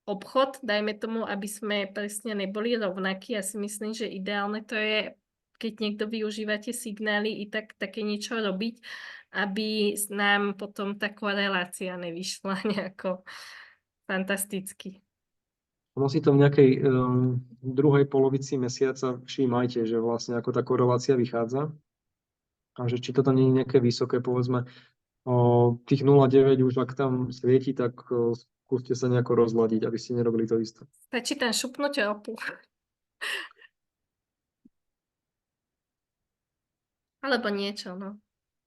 obchod, dajme tomu, aby sme presne neboli rovnakí. Ja si myslím, že ideálne to je, keď niekto využíva tie signály, i tak také niečo robiť, aby nám potom tá korelácia nevyšla nejako fantasticky. Ono si to v nejakej druhej polovici mesiaca všímajte, že vlastne ako tá korelácia vychádza a že či toto nie je nejaké vysoké, povedzme, tých 0,9 už ak tam svieti, tak skúste sa nejako rozladiť, aby ste nerobili to isté. Stačí tam šupnúť ropu. Alebo niečo, no.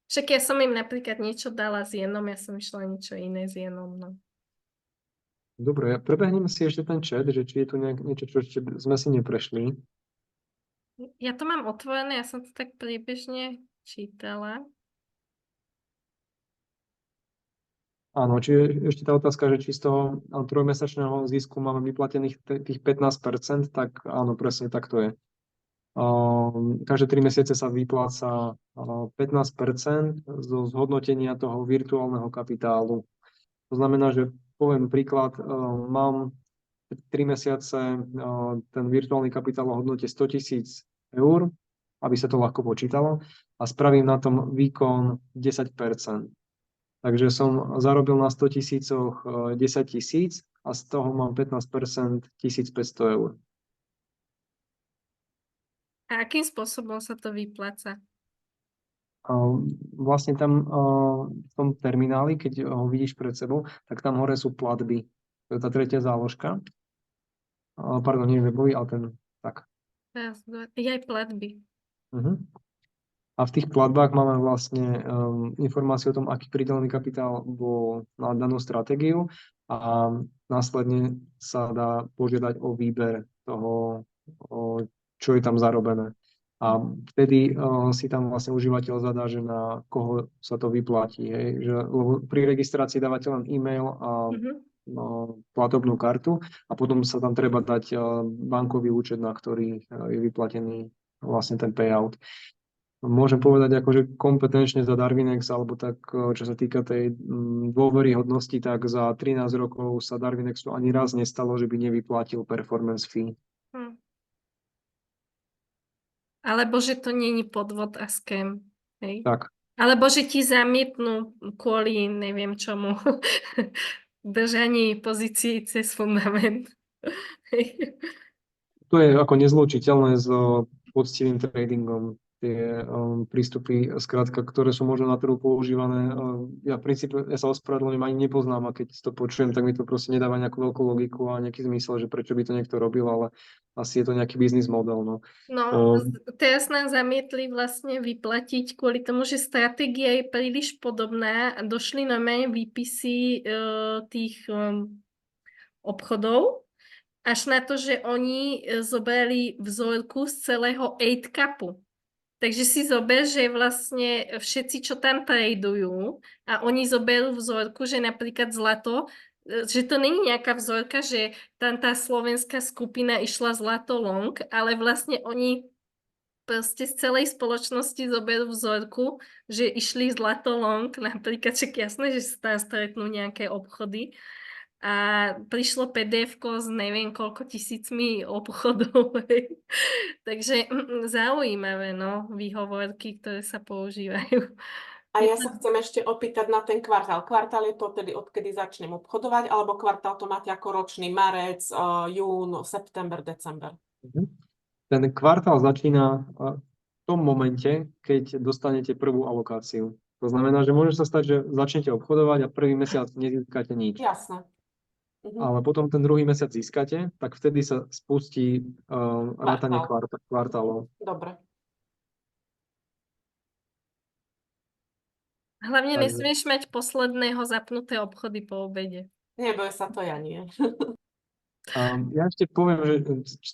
Však ja som im napríklad niečo dala s jenom, ja som išla niečo iné s jenom, no. Dobre, prebehneme si ešte ten chat, že či je tu niečo, čo ešte sme si neprešli. Ja to mám otvorené, ja som to tak priebežne čítala. Áno, čiže ešte tá otázka, že či z toho trojmesačného zisku máme vyplatených tých 15%, tak áno, presne tak to je. Každé 3 mesiace sa vypláca 15% zo zhodnotenia toho virtuálneho kapitálu. To znamená, že poviem príklad, mám 3 mesiace ten virtuálny kapitál o hodnote 100 000 eur, aby sa to ľahko počítalo, a spravím na tom výkon 10%. Takže som zarobil na 100 000 10 000 a z toho mám 15% 1500 eur. A akým spôsobom sa to vypláca? Vlastne tam v tom termináli, keď ho vidíš pred sebou, tak tam hore sú platby. To je tá tretia záložka. Pardon, nie webový, ale ten tak. Je aj platby. A v tých platbách máme vlastne informáciu o tom, aký pridelený kapitál bol na danú stratégiu a následne sa dá požiadať o výber toho, čo je tam zarobené. A vtedy si tam vlastne užívateľ zadá, že na koho sa to vyplatí. Hej? Lebo pri registrácii dávate len e-mail a platobnú kartu a potom sa tam treba dať bankový účet, na ktorý je vyplatený vlastne ten payout. Môžem povedať akože kompetenčne za Darwinex, alebo tak, čo sa týka tej dôveryhodnosti, tak za 13 rokov sa Darwinexu ani raz nestalo, že by nevyplatil performance fee. Alebo že to nie je podvod a scam. Hej? Tak. Alebo že ti zamietnú kvôli neviem čomu držaní pozícií cez fundament. To je ako nezlučiteľné s poctivým tradingom. Tie prístupy, skrátka, ktoré sú možno na trhu používané. Ja v princípe, ja sa ospravedlňujem, ani nepoznám, a keď to počujem, tak mi to proste nedáva nejakú veľkú logiku a nejaký zmysel, že prečo by to niekto robil, ale asi je to nejaký biznis model. No, teraz nám zamietli vlastne vyplatiť kvôli tomu, že stratégia je príliš podobná a došli normálne výpisy tých obchodov, až na to, že oni zobrali vzorku z celého 8 cupu. Takže si zober, že vlastne všetci, čo tam tradujú, a oni zoberú vzorku, že napríklad zlato, že to není nejaká vzorka, že tam tá slovenská skupina išla zlato long, ale vlastne oni proste z celej spoločnosti zoberú vzorku, že išli zlato long, napríklad, však jasné, že sa tam stretnú nejaké obchody. A prišlo PDF-ko s neviem koľko tisícmi obchodov. Takže zaujímavé, no, výhovorky, ktoré sa používajú. A ja sa chcem ešte opýtať na ten kvartál. Kvartál je to tedy, odkedy začnem obchodovať, alebo kvartál to máte ako ročný marec, jún, september, december? Ten kvartál začína v tom momente, keď dostanete prvú alokáciu. To znamená, že môže sa stať, že začnete obchodovať a prvý mesiac nezískate nič. Jasné. Ale potom ten druhý mesiac získate, tak vtedy sa spustí rátanie kvartálov. Dobre. Hlavne Takže nesmieš mať posledného zapnuté obchody po obede. Neboj sa, to ja nie. ja ešte poviem, že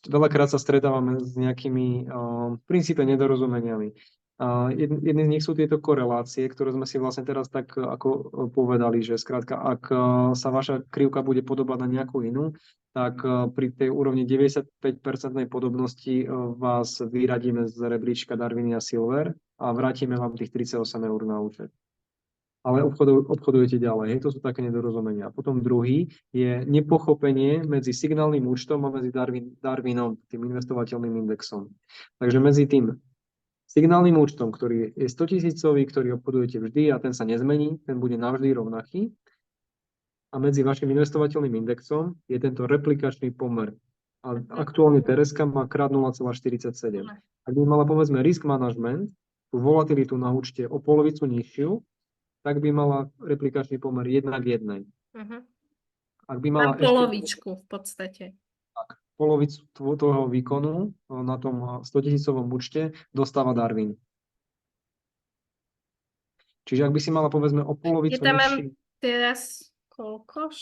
veľakrát sa stretávame s nejakými v princípe nedorozumeniami. Jedný z nich sú tieto korelácie, ktoré sme si vlastne teraz tak ako povedali, že skrátka, ak sa vaša krivka bude podobať na nejakú inú, tak pri tej úrovni 95% podobnosti vás vyradíme z rebríčka Darwinia Silver a vrátime vám tých 38 eur na účet. Ale obchodujete ďalej. Hej, to sú také nedorozumenia. A potom druhý je nepochopenie medzi signálnym účtom a medzi Darwinom, tým investovateľným indexom. Takže medzi tým signálnym účtom, ktorý je 100 000, ktorý obchodujete vždy a ten sa nezmení, ten bude navždy rovnaký. A medzi vašim investovateľným indexom je tento replikačný pomer. A aktuálne Tereska má krát 0,47. Ak by mala povedzme risk management, tú volatilitu na účte o polovicu nižšiu, tak by mala replikačný pomer 1:1. Ak by mala Mám polovičku v podstate. Polovicu toho výkonu na tom 100 000 účte dostáva Darwin. Čiže ak by si mala povedzme o polovicu Ja tam mám nižší... teraz koľkož?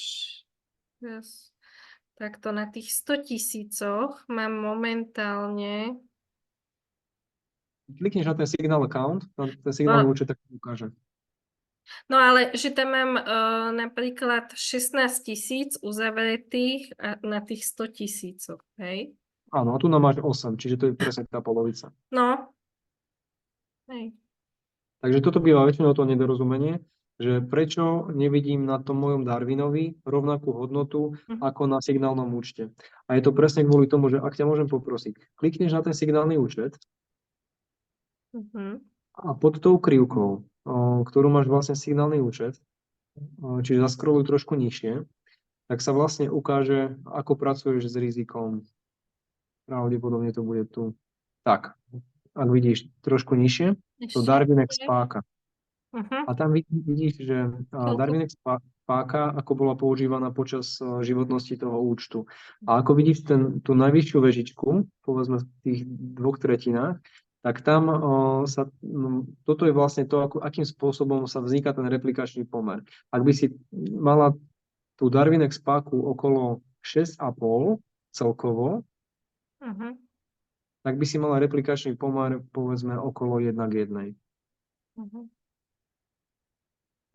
Yes. Takto na tých 100 000 mám momentálne... Klikneš na ten signál account, ten signálny účet tak ukáže. No ale že tam mám napríklad 16 000 uzavretých na tých 100 000, hej? Áno, a tu nám máš 8, čiže to je presne tá polovica. No. Hej. Takže toto býva väčšinou to nedorozumenie, že prečo nevidím na tom mojom Darwinovi rovnakú hodnotu ako na signálnom účte. A je to presne kvôli tomu, že ak ťa môžem poprosiť, klikneš na ten signálny účet a pod tou krivkou, ktorú máš vlastne signálny účet, čiže zaskroluj trošku nižšie, tak sa vlastne ukáže, ako pracuješ s rizikom. Pravdepodobne to bude tu. Tak, ak vidíš trošku nižšie, to Darwinex páka. A tam vidíš, že Darwinex páka, ako bola používaná počas životnosti toho účtu. A ako vidíš tú najvyššiu vežičku, povedzme v tých 2/3, tak tam toto je vlastne to, akým spôsobom sa vzniká ten replikačný pomer. Ak by si mala tú Darwinex páku okolo 6,5 celkovo, tak by si mala replikačný pomer povedzme okolo 1:1. V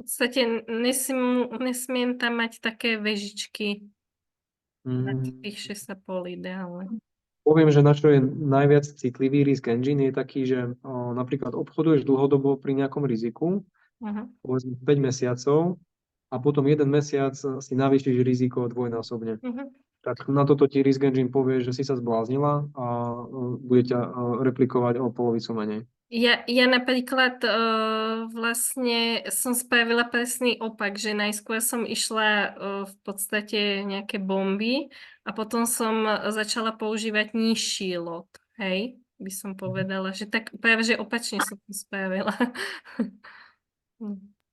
podstate nesmiem tam mať také vežičky na tých 6,5 ideálne. Poviem, že na čo je najviac citlivý risk engine je taký, že napríklad obchoduješ dlhodobo pri nejakom riziku, povedzme 5 mesiacov a potom 1 mesiac si navýšiš riziko dvojnásobne. Tak na toto ti risk engine povie, že si sa zbláznila a bude ťa replikovať o polovicu menej. Ja napríklad vlastne som spravila presný opak, že najskôr som išla v podstate nejaké bomby a potom som začala používať nižší lot, hej, by som povedala, že tak práve, že opačne som to spravila.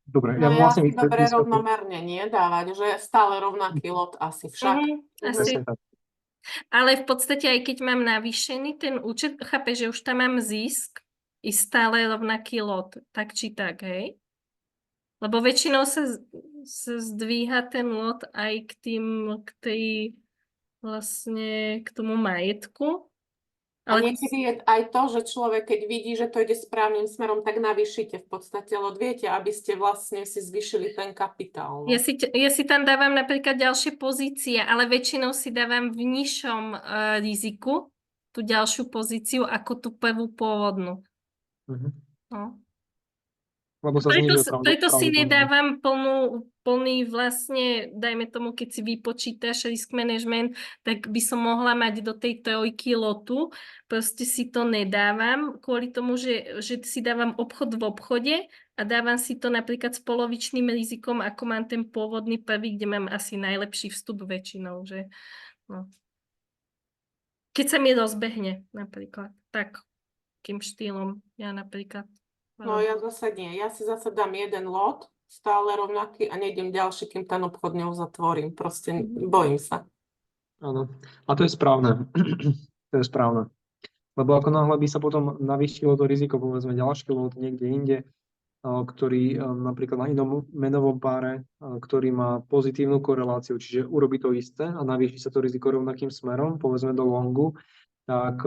Dobre, No ja si dobre rovnomerne nie dávať, že stále rovnaký lot asi však. Asi. Ale v podstate aj keď mám navýšený ten účet, chápeš, že už tam mám zisk, i stále rovnaký lot, tak či tak, hej? Lebo väčšinou sa zdvíha ten lot aj k tomu majetku. A niekedy je aj to, že človek, keď vidí, že to ide správnym smerom, tak navýšite v podstate lot, viete, aby ste vlastne si zvýšili ten kapitál. No? Ja si tam dávam napríklad ďalšie pozície, ale väčšinou si dávam v nižšom riziku tú ďalšiu pozíciu ako tú prvú pôvodnú. No. Preto si nedávam plný vlastne, dajme tomu, keď si vypočítaš risk management, tak by som mohla mať do tej 3 lotu, proste si to nedávam, kvôli tomu, že si dávam obchod v obchode a dávam si to napríklad s polovičným rizikom, ako mám ten pôvodný prvý, kde mám asi najlepší vstup väčšinou, že no. Keď sa mi rozbehne napríklad, tak kým štýlom ja napríklad. No ja zase nie. Ja si zase dám jeden lot, stále rovnaký a nejdem ďalší, kým ten obchod neuzatvorím. Proste bojím sa. Áno. A to je správne. To je správne. Lebo ako náhle by sa potom navýšilo to riziko, povedzme ďalší lot niekde inde, ktorý napríklad na inom menovom páre, ktorý má pozitívnu koreláciu, čiže urobí to isté a navýši sa to riziko rovnakým smerom, povedzme do longu, tak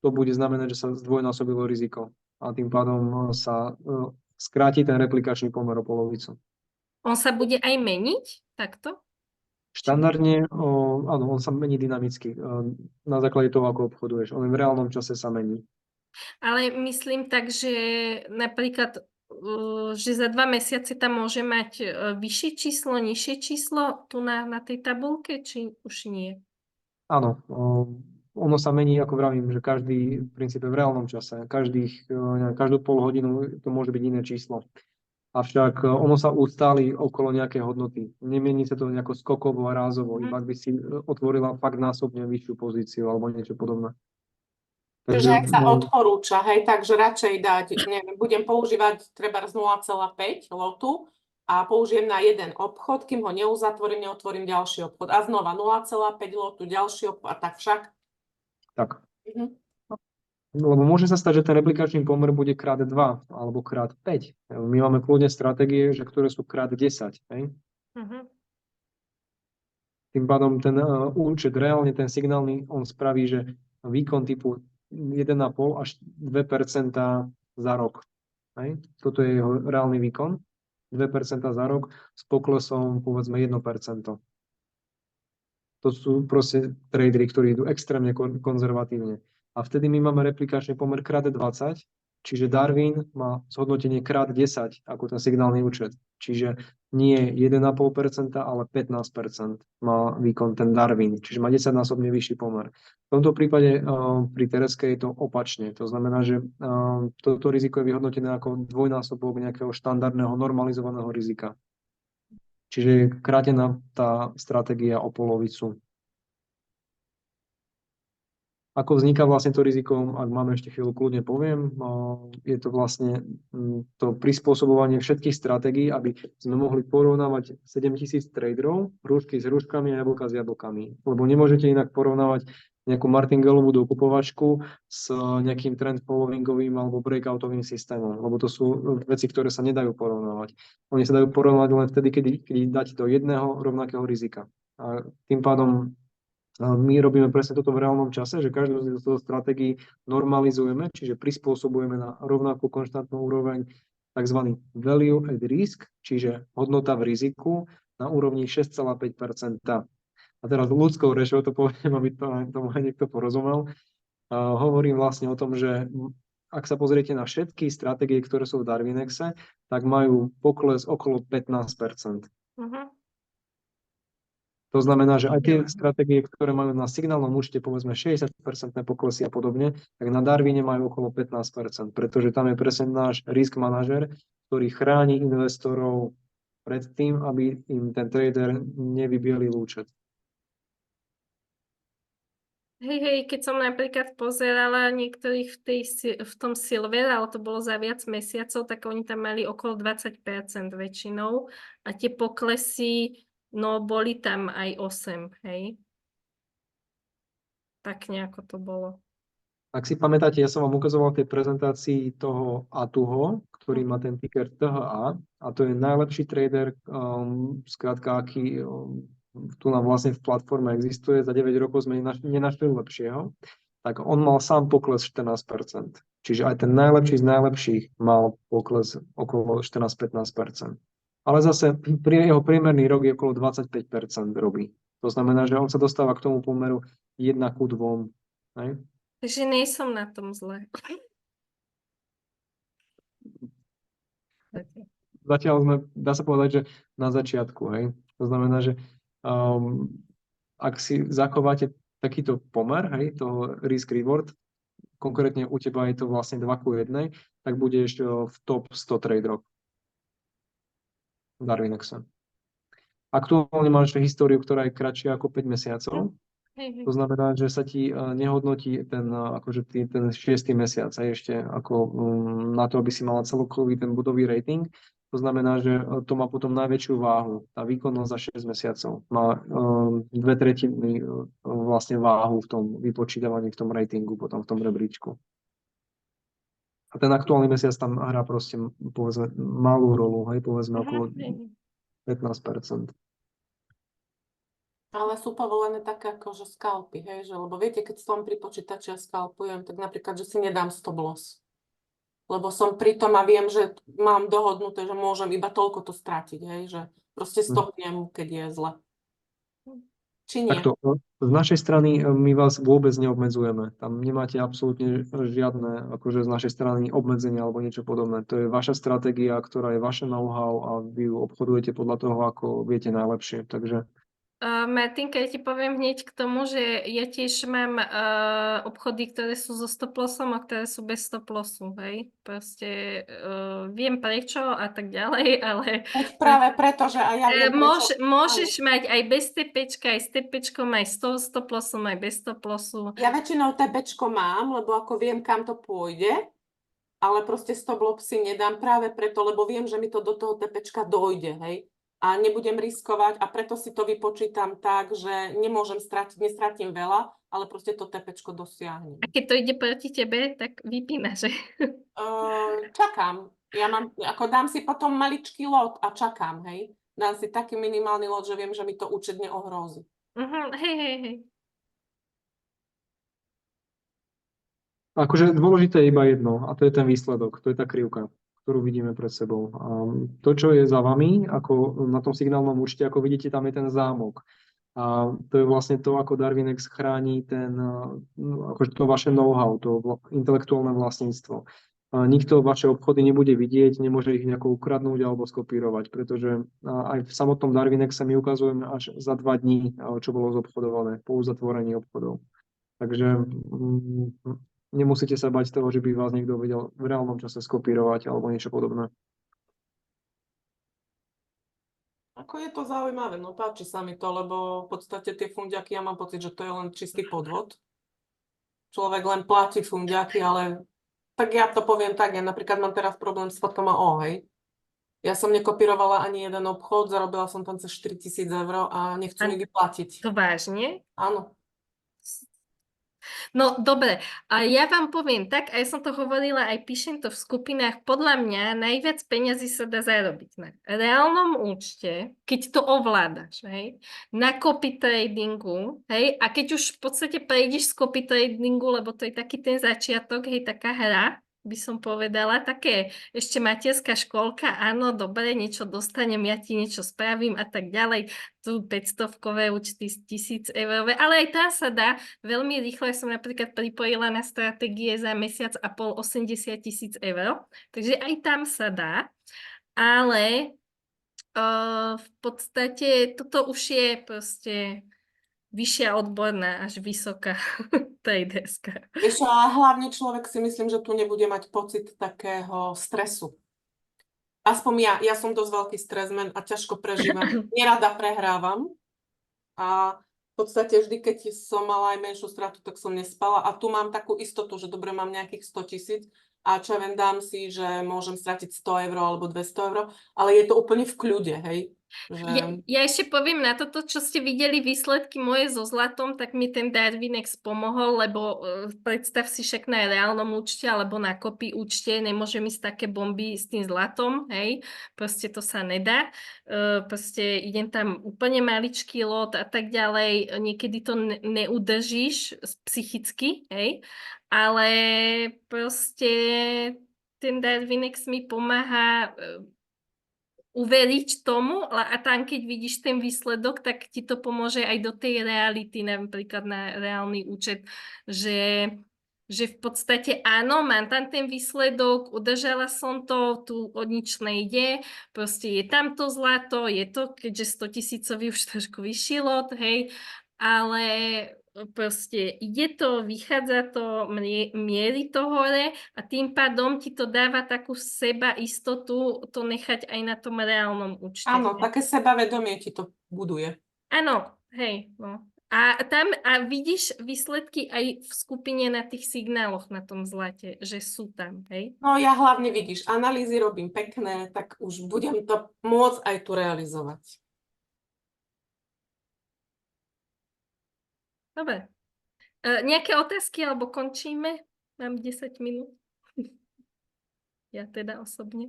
to bude znamenať, že sa zdvojnásobilo riziko a tým pádom sa skráti ten replikačný pomer o polovicu. On sa bude aj meniť takto? Štandardne, áno, on sa mení dynamicky na základe toho, ako obchoduješ. On v reálnom čase sa mení. Ale myslím tak, že napríklad, že za 2 mesiace tam môže mať vyššie číslo, nižšie číslo tu na tej tabulke, či už nie? Áno, ono sa mení, ako vravím, že každý v princípe v reálnom čase, každú pol hodinu to môže byť iné číslo. Avšak ono sa ustáli okolo nejakej hodnoty. Nemení sa to nejako skokovo a rázovo, iba ak by si otvorila fakt násobne vyššiu pozíciu alebo niečo podobné. Takže ak sa odporúča, hej, takže radšej dať, neviem, budem používať treba 0,5 lotu a použijem na jeden obchod, kým ho neuzatvorím, neotvorím ďalší obchod. A znova 0,5 lotu, ďalší obchod a tak však. Tak. Lebo môže sa stať, že ten replikačný pomer bude krát 2 alebo krát 5. My máme kľudne stratégie, ktoré sú krát 10. Hej? Tým pádom ten účet, reálne ten signálny, on spraví, že výkon typu 1,5 až 2% za rok. Hej? Toto je jeho reálny výkon. 2% za rok s poklesom povedzme 1%. To sú proste tradery, ktorí idú extrémne konzervatívne. A vtedy my máme replikačný pomer krát 20, čiže Darwin má zhodnotenie krát 10 ako ten signálny účet. Čiže nie 1,5%, ale 15% má výkon ten Darwin, čiže má 10-násobne vyšší pomer. V tomto prípade pri Tereske je to opačne. To znamená, že toto riziko je vyhodnotené ako dvojnásobok nejakého štandardného normalizovaného rizika. Čiže je krátená tá stratégia o polovicu. Ako vzniká vlastne to riziko, ak máme ešte chvíľu, kľudne poviem, je to vlastne to prispôsobovanie všetkých stratégií, aby sme mohli porovnávať 7000 traderov, rúšky s rúškami a jablka s jablkami. Lebo nemôžete inak porovnávať nejakú martingelovú dokupovačku s nejakým trend followingovým alebo breakoutovým systémom, lebo to sú veci, ktoré sa nedajú porovnávať. Oni sa dajú porovnávať len vtedy, keď dáte do jedného rovnakého rizika. A tým pádom my robíme presne toto v reálnom čase, že každú z týchto stratégií normalizujeme, čiže prispôsobujeme na rovnakú konštantnú úroveň tzv. Value at risk, čiže hodnota v riziku na úrovni 6,5%. A teraz ľudskou rečou to poviem, aby tomu aj niekto porozumel. Hovorím vlastne o tom, že ak sa pozriete na všetky stratégie, ktoré sú v Darwinexe, tak majú pokles okolo 15%. To znamená, že aj tie stratégie, ktoré majú na signálnom účte povedzme 60% poklesy a podobne, tak na Darwine majú okolo 15%, pretože tam je presne náš risk manažer, ktorý chráni investorov pred tým, aby im ten trader nevybielil účet. Hej, keď som napríklad pozerala niektorých v tom Silver, ale to bolo za viac mesiacov, tak oni tam mali okolo 20% väčšinou a tie poklesy no, boli tam aj 8, hej? Tak nejako to bolo. Ak si pamätáte, ja som vám ukazoval v tej prezentácii toho Atuho, ktorý má ten ticker THA, a to je najlepší trader, skrátka, aký tu nám vlastne v platforme existuje. Za 9 rokov sme nenašli lepšieho. Tak on mal sám pokles 14%. Čiže aj ten najlepší z najlepších mal pokles okolo 14-15%. Ale zase jeho priemerný rok je okolo 25% robí. To znamená, že on sa dostáva k tomu pomeru 1:2. Hej? Takže nejsom na tom zle. Zatiaľ sme, dá sa povedať, že na začiatku. Hej? To znamená, že ak si zachováte takýto pomer, hej, toho risk-reward, konkrétne u teba je to vlastne 2:1, tak budeš v top 100 traderov. Darwinexe. Aktuálne máš históriu, ktorá je kratšia ako 5 mesiacov. To znamená, že sa ti nehodnotí ten 6. mesiac ešte ako na to, aby si mala celkový ten bodový rating. To znamená, že to má potom najväčšiu váhu. Tá výkonnosť za 6 mesiacov má 2/3 vlastne váhu v tom vypočítavaní, v tom ratingu, potom v tom rebríčku. A ten aktuálny mesiac tam hrá proste, povedzme, malú rolu, hej, povedzme okolo 15%. Ale sú povolené také akože skalpy, hej, že, lebo viete, keď som pri počítači a skalpujem, tak napríklad, že si nedám stop loss. Lebo som pri tom a viem, že mám dohodnuté, že môžem iba toľko to stratiť, hej, že proste stopnem, keď je zle. Či nie? Takto, z našej strany my vás vôbec neobmedzujeme. Tam nemáte absolútne žiadne, akože z našej strany obmedzenia alebo niečo podobné. To je vaša stratégia, ktorá je vaše know-how a vy ju obchodujete podľa toho, ako viete najlepšie. Takže Martinka, ja ti poviem hneď k tomu, že ja tiež mám obchody, ktoré sú so stop lossom a ktoré sú bez stop lossu, hej. Proste viem prečo a tak ďalej, ale Veď práve preto, že aj ja viem prečo. môžeš mať aj bez TPčka, aj s TPčkom, aj s stop lossom, aj bez stop lossu. Ja väčšinou TPčko mám, lebo ako viem, kam to pôjde, ale proste stop loss si nedám práve preto, lebo viem, že mi to do toho TPčka dojde, hej. A nebudem riskovať a preto si to vypočítam tak, že nemôžem stratiť, nestratím veľa, ale proste to TPčko dosiahnem. A keď to ide proti tebe, tak vypínaš, že? Čakám. Ja mám, ako dám si potom maličký lot a čakám, hej. Dám si taký minimálny lot, že viem, že mi to účet neohrozí. Hej. akože dôležité je iba jedno, a to je ten výsledok, to je tá krivka, ktorú vidíme pred sebou. A to, čo je za vami, ako na tom signálnom účte, ako vidíte, tam je ten zámok. A to je vlastne to, ako Darwinex chrání akože to vaše know-how, to intelektuálne vlastníctvo. A nikto vaše obchody nebude vidieť, nemôže ich nejako ukradnúť alebo skopírovať, pretože aj v samotnom Darwinexe my ukazujeme až za 2 dní, čo bolo zobchodované po uzatvorení obchodov. Takže nemusíte sa bať toho, že by vás niekto vedel v reálnom čase skopírovať alebo niečo podobné. Ako je to zaujímavé, no páči sa mi to, lebo v podstate tie fundiaky, ja mám pocit, že to je len čistý podvod. Človek len platí fundiaky, ale tak ja to poviem tak, ja napríklad mám teraz problém s FOTOMO, hej. Ja som nekopírovala ani jeden obchod, zarobila som tam cez 4 000 eur a nechcú mi vyplatiť. To vážne? Áno. No dobre, a ja vám poviem tak, aj som to hovorila, aj píšem to v skupinách, podľa mňa najviac peňazí sa dá zarobiť na reálnom účte, keď to ovládaš, hej, na copy tradingu, hej, a keď už v podstate prejdeš z copy tradingu, lebo to je taký ten začiatok, hej, taká hra, by som povedala, také ešte materská školka, áno, dobre, niečo dostanem, ja ti niečo spravím a tak ďalej, tu 500-kové účty, 1000 eurové, ale aj tá sa dá veľmi rýchlo. Ja som napríklad pripojila na stratégie za mesiac a pol 80 000 eur, takže aj tam sa dá, ale v podstate toto už je proste vyššia odborná až vysoká traderská. Vieš, a hlavne človek si myslím, že tu nebude mať pocit takého stresu. Aspoň ja som dosť veľký stresmen a ťažko prežívam. Nerada prehrávam a v podstate vždy, keď som mala aj menšiu stratu, tak som nespala a tu mám takú istotu, že dobre, mám nejakých 100 000 a čo viem, dám si, že môžem stratiť 100 eur alebo 200 eur, ale je to úplne v kľude, hej. Ja ešte poviem na toto, čo ste videli výsledky moje so zlatom, tak mi ten Darwinex pomohol, lebo predstav si však na reálnom účte alebo na copy účte nemôže ísť také bomby s tým zlatom, hej, proste to sa nedá, proste idem tam úplne maličký lot a tak ďalej, niekedy to neudržíš psychicky, hej, ale proste ten Darwinex mi pomáha uveriť tomu a tam, keď vidíš ten výsledok, tak ti to pomôže aj do tej reality, napríklad na reálny účet, že v podstate áno, mám tam ten výsledok, udržala som to, tu o nič nejde, proste je tam to zlato, je to, keďže 100 000 už trošku vyšší lot, hej, ale proste ide to, vychádza to, mierí to hore a tým pádom ti to dáva takú seba istotu to nechať aj na tom reálnom účte. Áno, také sebavedomie ti to buduje. Áno, hej, no. A vidíš výsledky aj v skupine na tých signáloch na tom zlate, že sú tam, hej? No ja hlavne vidíš, analýzy robím pekné, tak už budem to môcť aj tu realizovať. Dobre. Nejaké otázky, alebo končíme? Mám 10 minút. Ja teda osobne.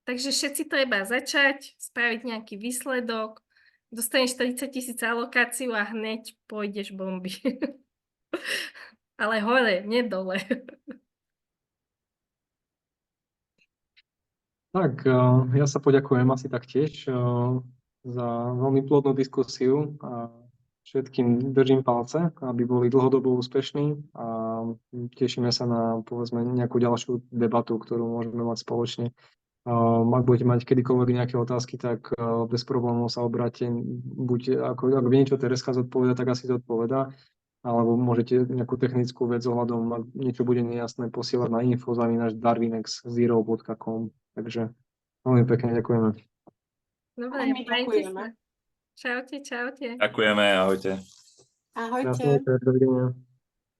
Takže všetci treba začať, spraviť nejaký výsledok, dostaneš 40 000 alokáciu a hneď pôjdeš bomby. Ale hore, nie dole. Tak, ja sa poďakujem asi taktiež za veľmi plodnú diskusiu a všetkým držím palce, aby boli dlhodobo úspešní a tešíme sa na, povedzme, nejakú ďalšiu debatu, ktorú môžeme mať spoločne. Ak budete mať kedykoľvek nejaké otázky, tak bez problémov sa obráte. Buď ak vie niečo Tereska zodpoveda, tak asi zodpovedá, alebo môžete nejakú technickú vec ohľadom, ak niečo bude nejasné, posielať na info@darvinexzero.com. Takže veľmi pekne ďakujeme. Dobre, Aj my majte ďakujeme. sa. Čaute, čaute. Ďakujeme, ahojte. Ahojte. Krásny večer, dovidenia.